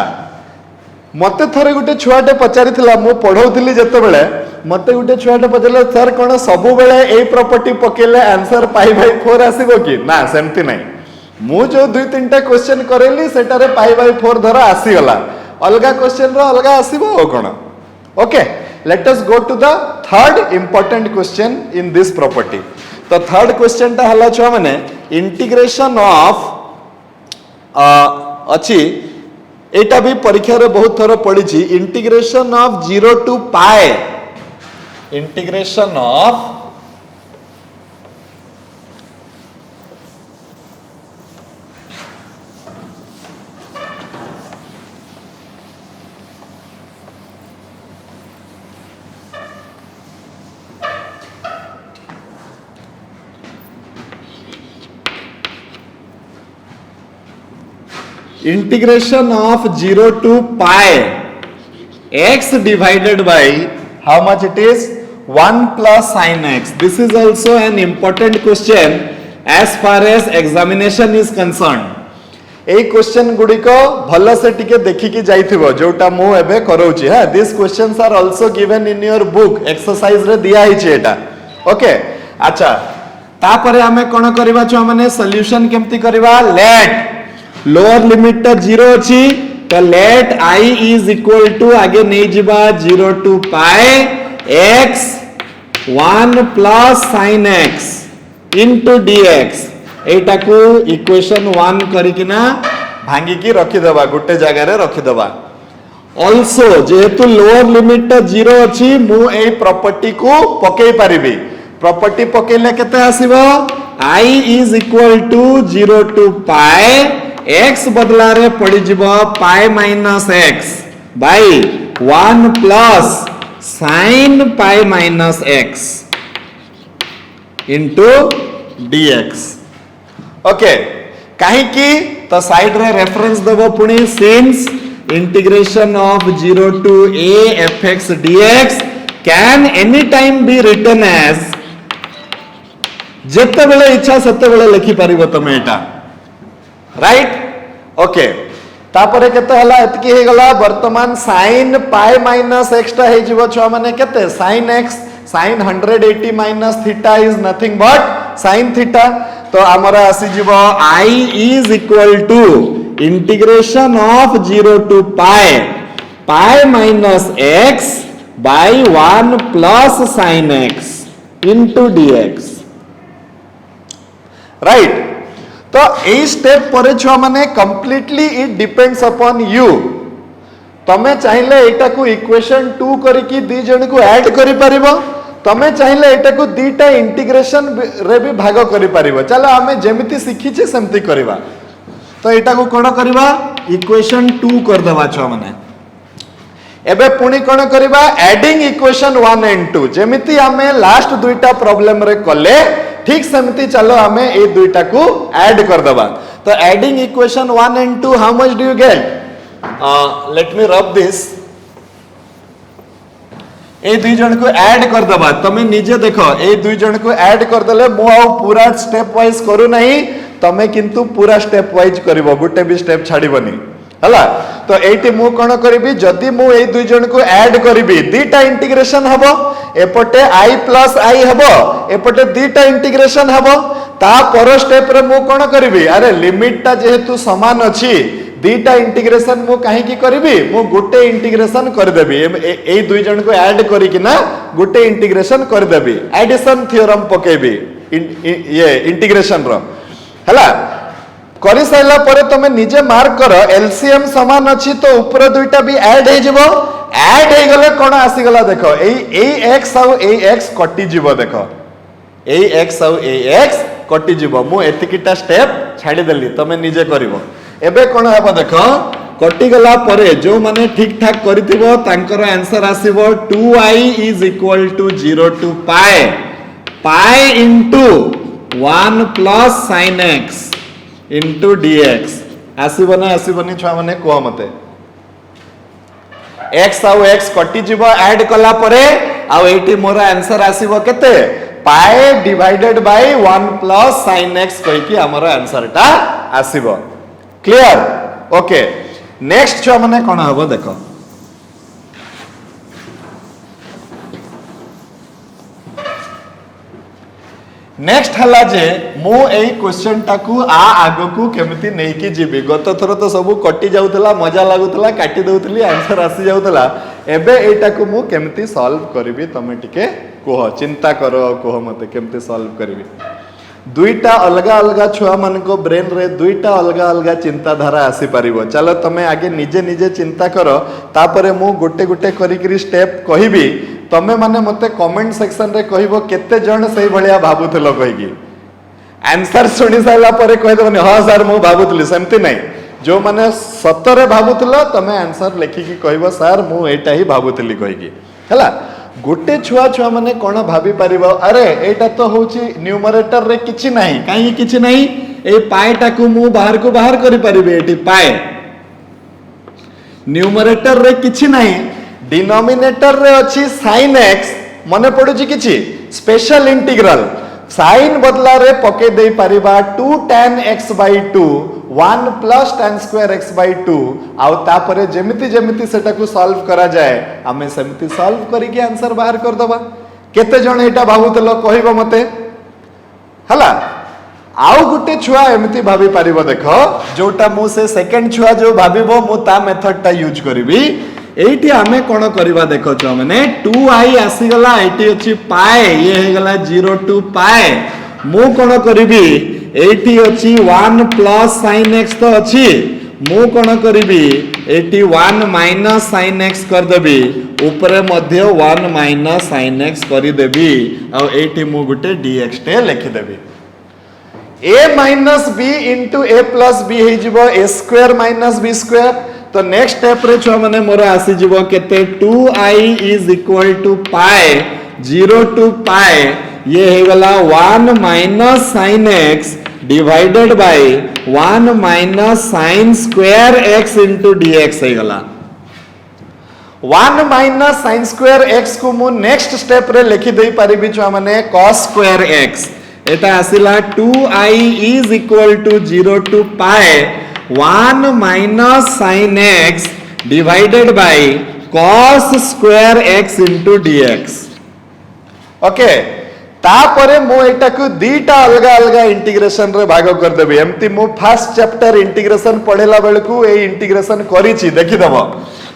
मते थरे गुटे छुआटे पचारिथिला मु पढौथिली जते बेले मते गुटे छुआटे पचारले सर कोन सब बेले a property पकेले answer pi by 4 आसीबो कि ना सेमति नै मु जो दुई तीनटा क्वेश्चन करेली सेटारे पाई बाय 4 धर आसी गला अलगा क्वेश्चन रो अलगा आसीबो ओ कोन. Okay let us go to the third important question in this property. तो थर्ड क्वेश्चन ता हला छुआ माने इंटीग्रेशन ऑफ अच्छी एटा भी परीक्षा रे बहुत थर पड़ी integration of 0 to pi integration of integration of 0 to pi x divided by how much it is 1 plus sin x. This is also an important question as far as examination is concerned. ए question गुडी को भलो से टिके देखि कि जाइथिबो जोटा मु एबे करौची. हा this questions are also given in your book exercise रे दिया हिचे एटा. ओके अच्छा तापरे हमें कोन करबा छ माने सॉल्यूशन केमति करबा लेट लोअर लिमिट टा 0 अछि तो late i is equal to आगे नहीं जिबा 0 to pi x 1 plus sin x into dx. एटा को इक्वेशन 1 करिकिना भांगी की रखि दबा गुटे जगह रे रखि दबा. ऑल्सो जेहेतु लोअर लिमिट टा 0 अछि मु ए प्रॉपर्टी को पकेई परिबी. प्रॉपर्टी पकेले केते आसीबो i is equal to 0 to pi x बदला रे पड़ी जिबो pi minus x by 1 plus sin pi minus x into dx. Okay काहे की तो साइड रे रेफरेंस देबो पुनी since integration of 0 to a fx dx can any time be written as जेते बेले इच्छा सेते बेले लिखि परिबो तमे एटा राइट. ओके तापरे केते हला एतकी हे गला वर्तमान sin पाई माइनस x टा हे जीवो छुआ माने केते sin x sin 180 minus theta is nothing but sin theta तो हमरा आसी जीवो I is equal to integration of 0 to pi minus x by 1 plus sin x into dx right तो ए स्टेप पर छुआ माने completely it depends upon you तमे चाहिले एटा को इक्वेशन 2 करके दी जण को ऐड करि परिबो तमे चाहिले एटा को दीटा इंटीग्रेशन रे भी भाग करि परिबो चलो हमें जेमिति सिखी छे सेमति करबा तो एटा को कोन करबा इक्वेशन 2 कर देबा छुआ माने एबे पुणी कोन करबा एडिंग इक्वेशन 1 एंड 2 जेमिति हमें लास्ट दुईटा प्रॉब्लम रे कले ठीक सेमति चलो हमें ए दुईटा को ऐड कर देबा तो adding equation 1 and 2 how much do you get let me rub this ए दुई जन को ऐड कर देबा तमे निजे देखो ए दुई जन को ऐड कर देले मो आ पूरा स्टेप वाइज करू नहीं तमे किंतु पूरा स्टेप वाइज करिवो गुटे भी स्टेप छाड़ीबनी हला तो एटी मु कोन करबी जदी मु ए दुई जन को ऐड करबी दीटा इंटीग्रेशन हबो एपटे i प्लस i हबो एपटे दीटा इंटीग्रेशन हबो ता पर स्टेप रे मु कोन करबी अरे लिमिट ता जेहेतु समान अछि दीटा इंटीग्रेशन मु काहे की करबी मु गुटे इंटीग्रेशन कर देबी ए दुई जन को ऐड करी कि ना गुटे इंटीग्रेशन कर देबी एडिशन थ्योरम पकेबी ये इंटीग्रेशन रो हला करि साइला परे तमे निजे मार्क करो एलसीएम समान अछि तो ऊपर दुईटा भी ऐड हे जिवो ऐड हे गले कोन आसी गला देखो ए x आउ ए x कटि जिवो देखो ए x आउ ए x कटि जिवो मु एतिकिटा स्टेप छाडी देली तमे निजे करिवो एबे कोन हेबो देखो कटि गला परे जो माने ठीक ठाक करितिबो तांकर answer आसीबो 2i is equal to 0 to pi into 1 plus sin x into dx आसीबनी छुआ माने को मते x आउ x कटि जिवो ऐड कला परे आउ एटी मोर आंसर आसीबो केते पाई divided by 1 plus sin x कहि कि हमर आंसर टा आसीबो क्लियर ओके नेक्स्ट छुआ माने कोन हबो देखो नेक्स्ट हला जे मु एई क्वेश्चन टाकू आगो को केमिति नै कि जीबी गत थर तो सब कटि जाउतला मजा लागुतला काटि दउतली आंसर आसी जाउतला एबे एटा को मु केमिति सॉल्व करबी तमे टिके कोह चिंता करो कोह मते केमिति सॉल्व करबी दुईटा अलगा अलगा छुआ मन को ब्रेन रे दुईटा अलगा अलगा चिंता धारा आसी परिबो चलो तमे आगे निजे निजे चिंता करो तापरे मु गोटे गोटे करी करी स्टेप कहिबी तमे माने मते कमेंट सेक्शन रे कहिबो केते जण सही भलिया भाबुथलो कहिगी आंसर सुनि साला परे कहि दबनी हां सर मु भाबुथली सेमति नै जो माने सतरे भाबुथलो तमे आंसर लेखि की कहिबो सर मु एटा ही भाबुथली कहिगी हला गोटे छुआ छुआ माने कोन भाबी परिबो अरे एटा तो होची न्यूमरेटर रे किछि नाही काहे किछि नाही ए पाई टाकू मु बाहर को बाहर करि परिबे एटी पाई न्यूमरेटर रे किछि नाही डिनोमिनेटर रे अछि sin x मने पडुची किछि स्पेशल इंटीग्रल sin बदला रे पके देई परिबा 2 tan x by 2 1 plus tan square x by 2 आउ तापरे जेमिति जेमिति सेटा को सॉल्व करा जाए हमें सेमिति सॉल्व करी के आंसर बाहर कर दबा केते जण एटा भाबुतलो कहिबो मते हला आउ गुटे छुआ एमिति भाबी परिबो देखो जोटा मु से सेकंड छुआ जो भाबिबो मु ता मेथड टा यूज करबी एठी हमें कोन करबा देखो छ माने 2i आसी गला एठी अछि पाई ये हे गला 0 to pi मु कोन करबी एठी अछि 1 plus sin x तो अछि मु कोन करबी एठी 1 minus sin x कर देबी ऊपर मध्य 1 minus sin x करि देबी आ एठी मु गुटे dx टे लिखि देबी a minus b into a plus b हे जिवो a square minus b square तो नेक्स्ट स्टेप रे छुआ माने मोर आसी जिवो केते 2i is equal to pi 0 to pi ये हे गला 1 minus sin x divided by 1 minus sin square x into dx हे गला 1 minus sin square x को मु नेक्स्ट स्टेप रे लिखि देई परिबी छुआ माने cos square x Etah आसिला 2i is equal to 0 to pi 1 minus sin x divided by cos square x into dx। Okay तापरे मु एटा को दीटा अलग अलग इंटीग्रेशन रे भाग कर देबी। एमती मु फर्स्ट चैप्टर इंटीग्रेशन पढ़ेला बेल को ए इंटीग्रेशन करिछि देखि दबो।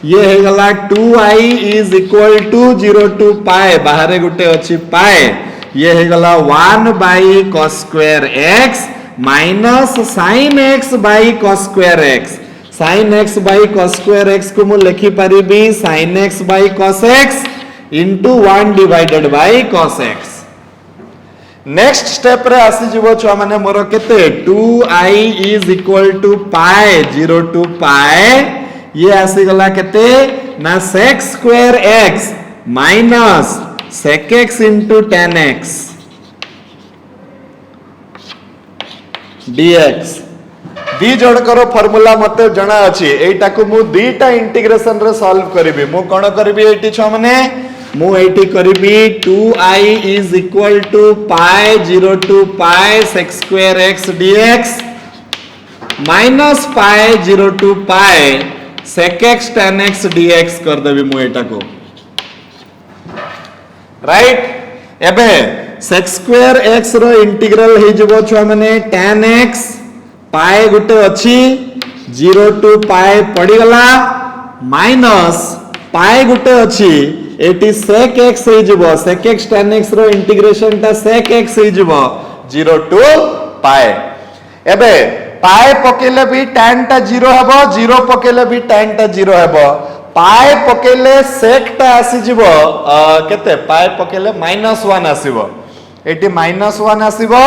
ये हे गला 2i is equal to 0 to pi बाहर गुटे अछि पाई। ये हे गला 1 by cos square x minus sin x by cos square x। sin x by cos square x को मु लिखि परिबी sin x by cos x into 1 divided by cos x। Next step रे आसी जीवो छुआ माने मोर केते 2i is equal to pi 0 to pi. ये आसी गला केते ना sec square x minus sec x into tan x dx। दी जणकर फार्मूला मते जणा अछि एटा को मु दीटा इंटीग्रेशन रे सॉल्व करबी। मु कोन करबी एटी छ माने मु एटी करबी 2i is equal to pi 0 to pi sec square x dx minus pi 0 to pi sec x tan x dx कर देबी मु एटा को। राइट एबे sec स्क्वायर x रो इंटीग्रल हे जबो छ माने tan x पाई गुटे अछि 0 टू पाई पड़ी गला माइनस पाई गुटे अछि एटी sec x हे जबो sec x tan x रो इंटीग्रेशन ता sec x हे जबो 0 टू पाई। एबे पाई पकेले भी tan ता 0 हबो 0 पकेले भी tan ता 0 हबो। पाई पकेले sec ता आसी जबो केते पाई पकेले -1 आसीबो एटी -1 आसीबो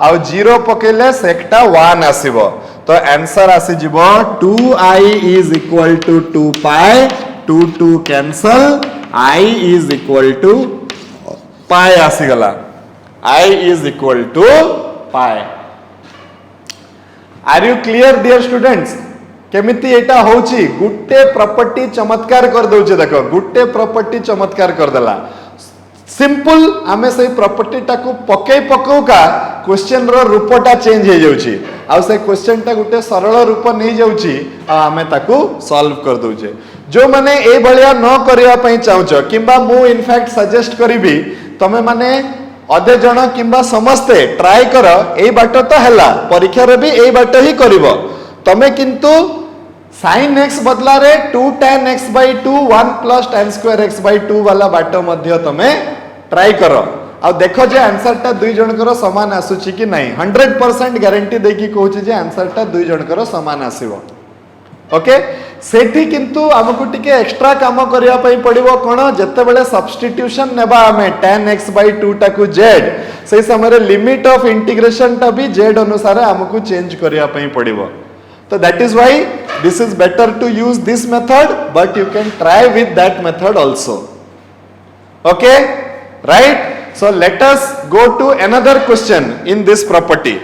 आ 0 पकेले sec ता 1 आसीबो। तो आंसर आसी जबो 2i is equal to 2 pi 2 2 cancel i is equal to pi आसी गला i is equal to pi. Are you clear dear students केमिति एटा होची गुट्टे प्रॉपर्टी चमत्कार कर दोचे। देखो गुट्टे प्रॉपर्टी चमत्कार कर देला सिंपल आमे से प्रॉपर्टी टाकू पकई पकऊ का क्वेश्चन रो रूपटा चेंज हो जाउची आ से क्वेश्चन टा गुटे सरल रूप नहीं जाउची आ आमे ताकू सॉल्व कर दोचे। जो माने ए भलिया न करिया पई चाहूछ किबा मु इनफैक्ट सजेस्ट करिवि तमे माने अधे जण किबा समस्ते ट्राई कर ए बाट तो हला परीक्षा रे भी ए बाट ही करिवो तमे किंतु sin x बदला रे 2 tan x by 2 1 plus tan square x by 2 वाला बाट मध्य तमे ट्राई करो आ देखो जे आंसर टा दुई जनकर समान आसुची कि नहीं। 100% गारंटी देकी कहूची जे आंसर टा दुई जनकर समान आसीबो। ओके सेठी किंतु हमकु टिके एक्स्ट्रा काम करिया पई पड़िबो कोन जत्ते बेले सब्स्टिट्यूशन नेबा हमें tan x by 2 टाकू z सेही समय लिमिट ऑफ इंटीग्रेशन टा भी z अनुसार हमकु चेंज करिया पई पड़िबो। So that is why this is better to use this method but you can try with that method also. Okay right? So let us go to another question in this property.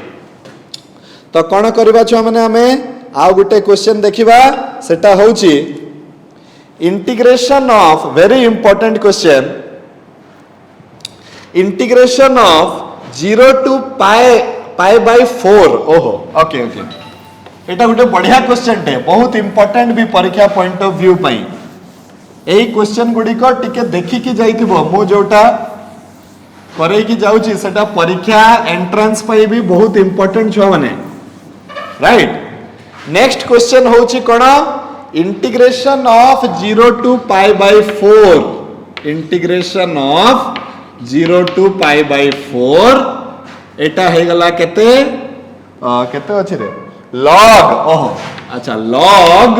तो कौन करिबा छ माने हमें आ गुटे question देखिबा सेटा होउची integration of very important question integration of 0 to pi by 4। ओहो ओके ओके एटा गुटे बढ़िया क्वेश्चन टे बहुत इंपोर्टेंट भी परीक्षा पॉइंट ऑफ व्यू पई एही क्वेश्चन गुडी को टिके देखि कि जाइथिबो मो जोटा करे कि जाउची सेटा परीक्षा एंट्रेंस पई भी बहुत इंपोर्टेंट छ माने। राइट नेक्स्ट क्वेश्चन होउची कोन integration of 0 to pi by 4 integration of 0 to pi by 4 एटा हे गला केते केते अछि रे log ओहो अच्छा log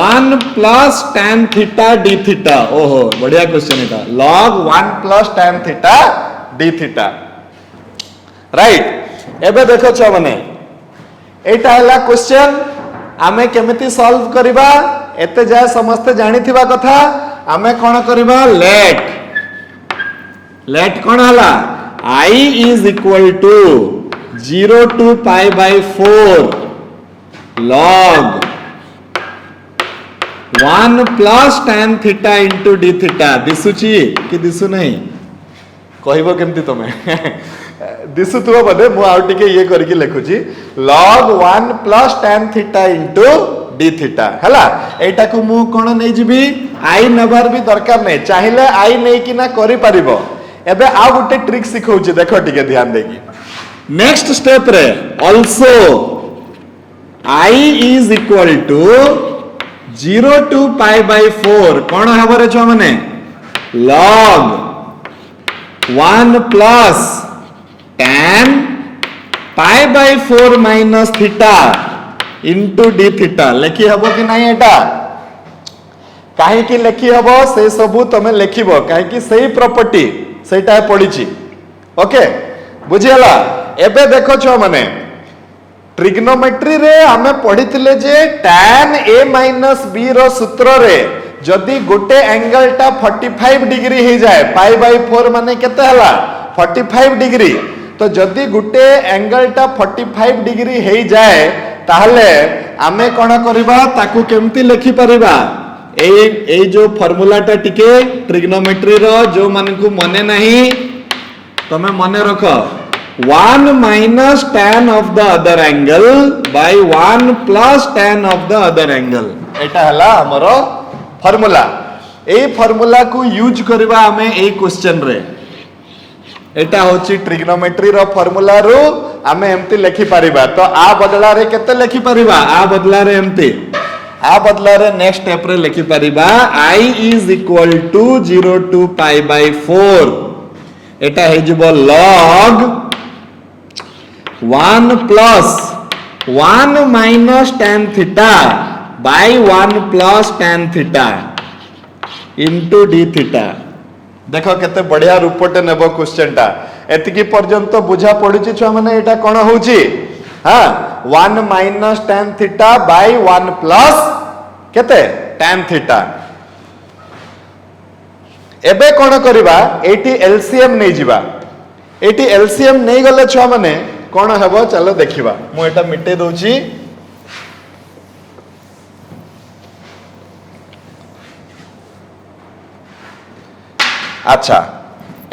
1 plus tan theta d theta। ओहो बढ़िया क्वेश्चन एटा log 1 plus tan theta d theta। Right एबे देखो छ माने एटा हला क्वेश्चन आमे केमिति सॉल्व करिबा एते जाय समस्त जानिथिबा कथा आमे कोन करिबा लेट कोन हला I is equal to 0 to pi by 4 log 1 plus tan theta into d theta। दिसुची कि दिसु नहीं कहबो केमती तमे दिसुथुव बोधे मु आउ टिके ये करके लिखुची log 1 plus tan theta into d theta हला एटा को मु कोन नै जिबी i नबार भी दरकार नै चाहिले i नै कि ना करि परिबो एबे आ गुटे ट्रिक सिखौची देखो टिके ध्यान देगी नेक्स्ट स्टेप रे also i is equal to 0 to pi by 4 कोन हबरे छ माने log 1 plus tan pi by 4 minus theta into d theta लेखि हबो कि नाही एटा काहे कि लेखि हबो से सबु तमे लेखिबो काहे कि सेही प्रॉपर्टी सेटा पडिची ओके बुझियला एबे देखो छ माने ट्रिग्नोमेट्री रे हमें पढ़िथिले जे tan a minus b रो सूत्र रे जदि गोटे एंगल टा 45 डिग्री हे जाए पाई बाय 4 माने केते हला 45 डिग्री तो जदि गोटे एंगल टा 45 डिग्री हे जाए ताहले आमे कोन करबा ताकू केमती लिखि परिबा ए जो फार्मूला टा टिके ट्रिग्नोमेट्री रो जो मन को मने नहीं तमे मने रखो 1 minus tan of the other angle by 1 plus tan of the other angle एटा हला हमरो फार्मूला ए फार्मूला को यूज करबा हमें ए क्वेश्चन रे एटा होची ट्रिग्नोमेट्री रो फार्मूला रो हमें एम्ति लिखि परिबा तो आ बदला रे केते लिखि परिबा आ बदला रे एम्ति आ बदला रे नेक्स्ट स्टेप रे लिखि परिबा i is equal to 0 to pi by 4 एटा हे जबो log 1 plus 1 minus tan theta by 1 plus tan theta into d theta देखो केते बढ़िया रूपटे नेबो क्वेश्चन टा एतिकी पर्यंत बुझा पडुची छ माने एटा कोन होउची हां 1 minus tan theta by 1 plus केते tan theta एबे कोन करबा एटी एलसीएम नै जिबा एटी एलसीएम नै गले छ माने कोन हेबो चलो देखिबा मु एटा मिटे दोची अच्छा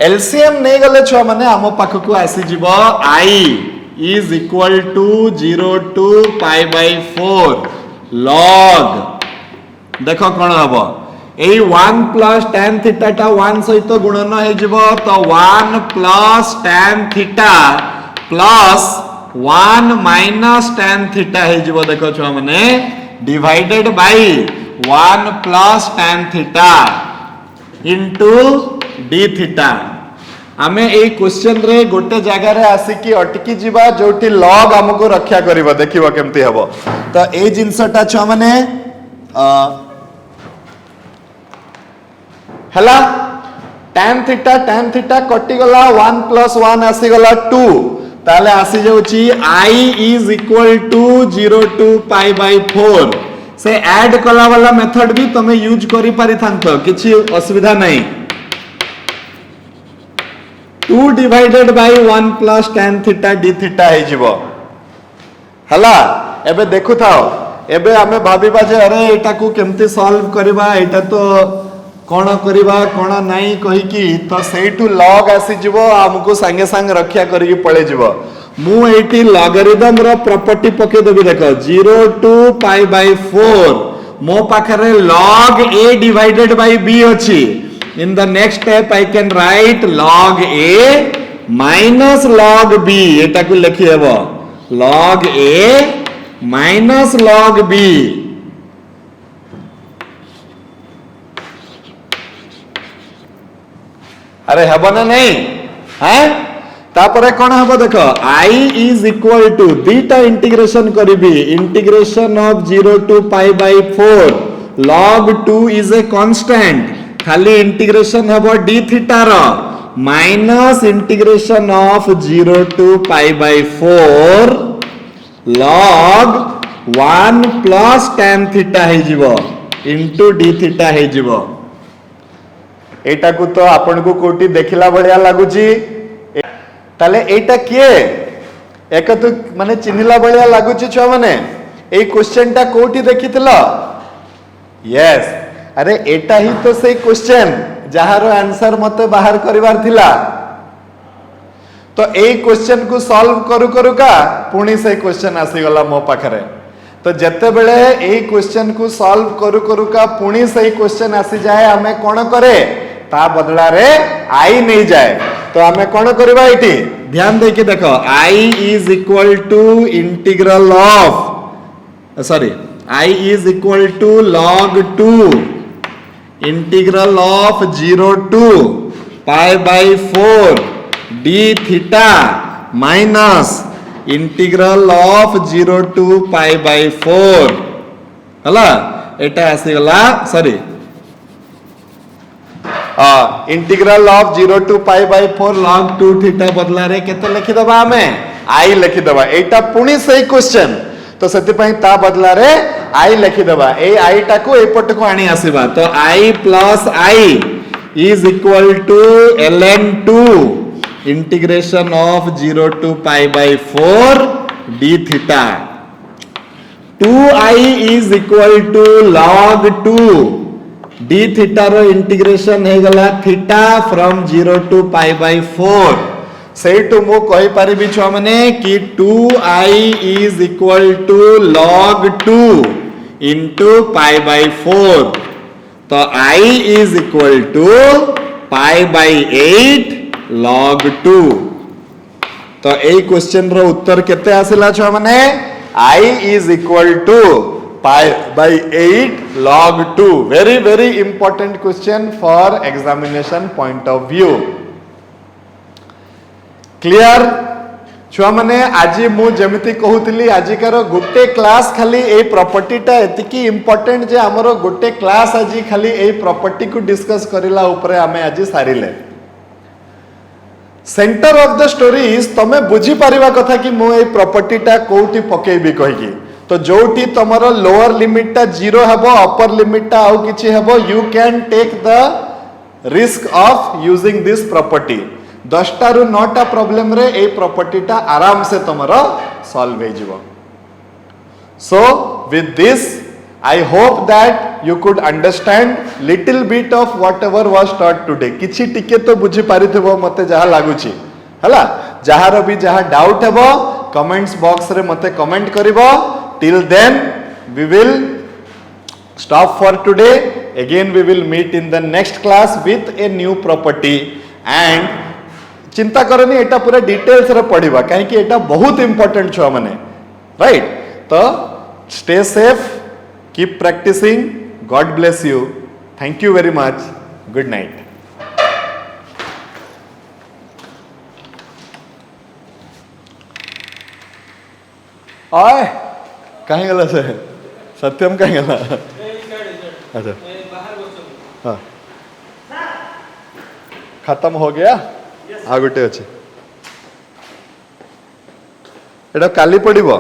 एलसीएम नै गले छ माने हम पाख को आसी जिवो i is equal to 0 to pi by 4 log देखो कोन हबो ए 1 plus tan theta टा 1 सहित गुणन हे जिवो तो 1 plus tan theta plus 1 minus tan theta हे जिवो देखो छ माने divided by 1 plus tan theta into d theta आमे ए क्वेश्चन रे गोटे जगह रे आसी की अटकी जिबा जोठी log हमको रक्षा करबो देखिबो केमती हबो तो ए जिंसटा छ माने हला tan theta कटि गला 1 plus 1 आसी गला 2 ताले आसी जाउची i is equal to 0 to pi by 4 से ऐड कला वाला मेथड भी तमे यूज करि पारि थांतो किछि असुविधा नहीं 2 divided by 1 plus tan theta d theta हे जिवो हला एबे देखु थाओ एबे हमें भाबीबा जे अरे एटा को केमती सॉल्व करबा एटा तो कोन करबा कोन नाही कहि की तो सेटू log आसी जिवो हमको संगे संग रक्षा करी पळे जिवो मु एटी लॉगरिथम रो प्रॉपर्टी पके देबी देखो 0 to pi by 4 मो पाखरे log a divided by b अछि in the next step I can write log a minus log b एटा को लिखि हेबो log a minus log b अरे हेबो ना नहीं हैं तापरे कोन हबो देखो i is equal to दीटा इंटीग्रेशन करबी integration of 0 to pi by 4 log 2 is a constant खाली इंटीग्रेशन हबो d थीटा रो minus integration of 0 to pi by 4 log 1 plus tan theta हे जिवो into d theta हे जिवो एटा को तो आपन को कोटी देखिला बढ़िया लागुची ताले एटा किए एक तो माने चिन्हिला बढ़िया लागुची छ माने ए क्वेश्चन टा कोठी देखितलो यस अरे एटा ही तो सही क्वेश्चन जहार आंसर मते बाहर करिवार थिला तो ए क्वेश्चन को सॉल्व करू करू का पुणी से क्वेश्चन आसीगला मो पाखरे तो जेते बेले ए क्वेश्चन को सॉल्व करू करू का पुणी से क्वेश्चन आसी जाए आमे कोन करे ता बदला रे आई नहीं जाए तो आमे कोन करबा एठी ध्यान दे के देखो I is equal to integral of sorry I is equal to log 2 integral of 0 to pi by 4 d theta minus integral of 0 to pi by 4 हला एटा आसी गला sorry integral of 0 to pi by 4 log 2 theta बदला रे केते लिखि दबा हमें आई लिखि दबा एटा पुणी सही क्वेश्चन तो सेति पई ता बदला रे आई लिखि दबा ए आई टा को एपट को आनी आसीबा तो I plus I is equal to ln2 integration of 0 to pi by 4 d theta 2i is equal to log 2 d theta रो इंटीग्रेशन हे गला theta from 0 to pi by 4 सेही टू मो कहि परिबि छ माने कि 2i is equal to log 2 into pi by 4 तो i is equal to pi by 8 log 2 तो ए क्वेश्चन रो उत्तर केते आसिला छ माने i is equal to pi by 8 log 2 very very important question for examination point of view clear छुआ माने आज मु जेमिति कहूतिली आजिकार गोटे क्लास खाली ए प्रॉपर्टीटा एतिकी इंपोर्टेंट जे हमरो गोटे क्लास आज खाली ए प्रॉपर्टी को डिस्कस करिला ऊपर आमे आज सारिले centre of the story is तमे बुझी परिबा कथा कि मु ए प्रॉपर्टीटा कोउटी पकेबी कहिकी तो जोटी तमरो लोअर लिमिट टा 0 हेबो अपर लिमिट टा आउ किछि हेबो you can take the risk of using this property 10 टा रु 9 टा प्रॉब्लम रे ए प्रॉपर्टी टा आराम से तमरो सॉल्व हे जिवो सो with this I hope that you could understand little bit of whatever was taught today किछि टिके तो बुझी पारिथबो मते जहा लागुची हला जहार भी जहा डाउट हेबो कमेंट्स बॉक्स रे मते कमेंट करिवो till then we will stop for today again we will meet in the next class with a new property and चिंता करनी एटा पूरा डिटेल्स रे पढ़िबा काहे कि एटा बहुत इंपोर्टेंट छ माने राइट तो stay safe keep practising God bless you thank you very much good night आय कहीं गला से सत्यम कहीं गला अच्छा हाँ खत्म हो गया आ गोटे अच्छे एटा काली पड़िबो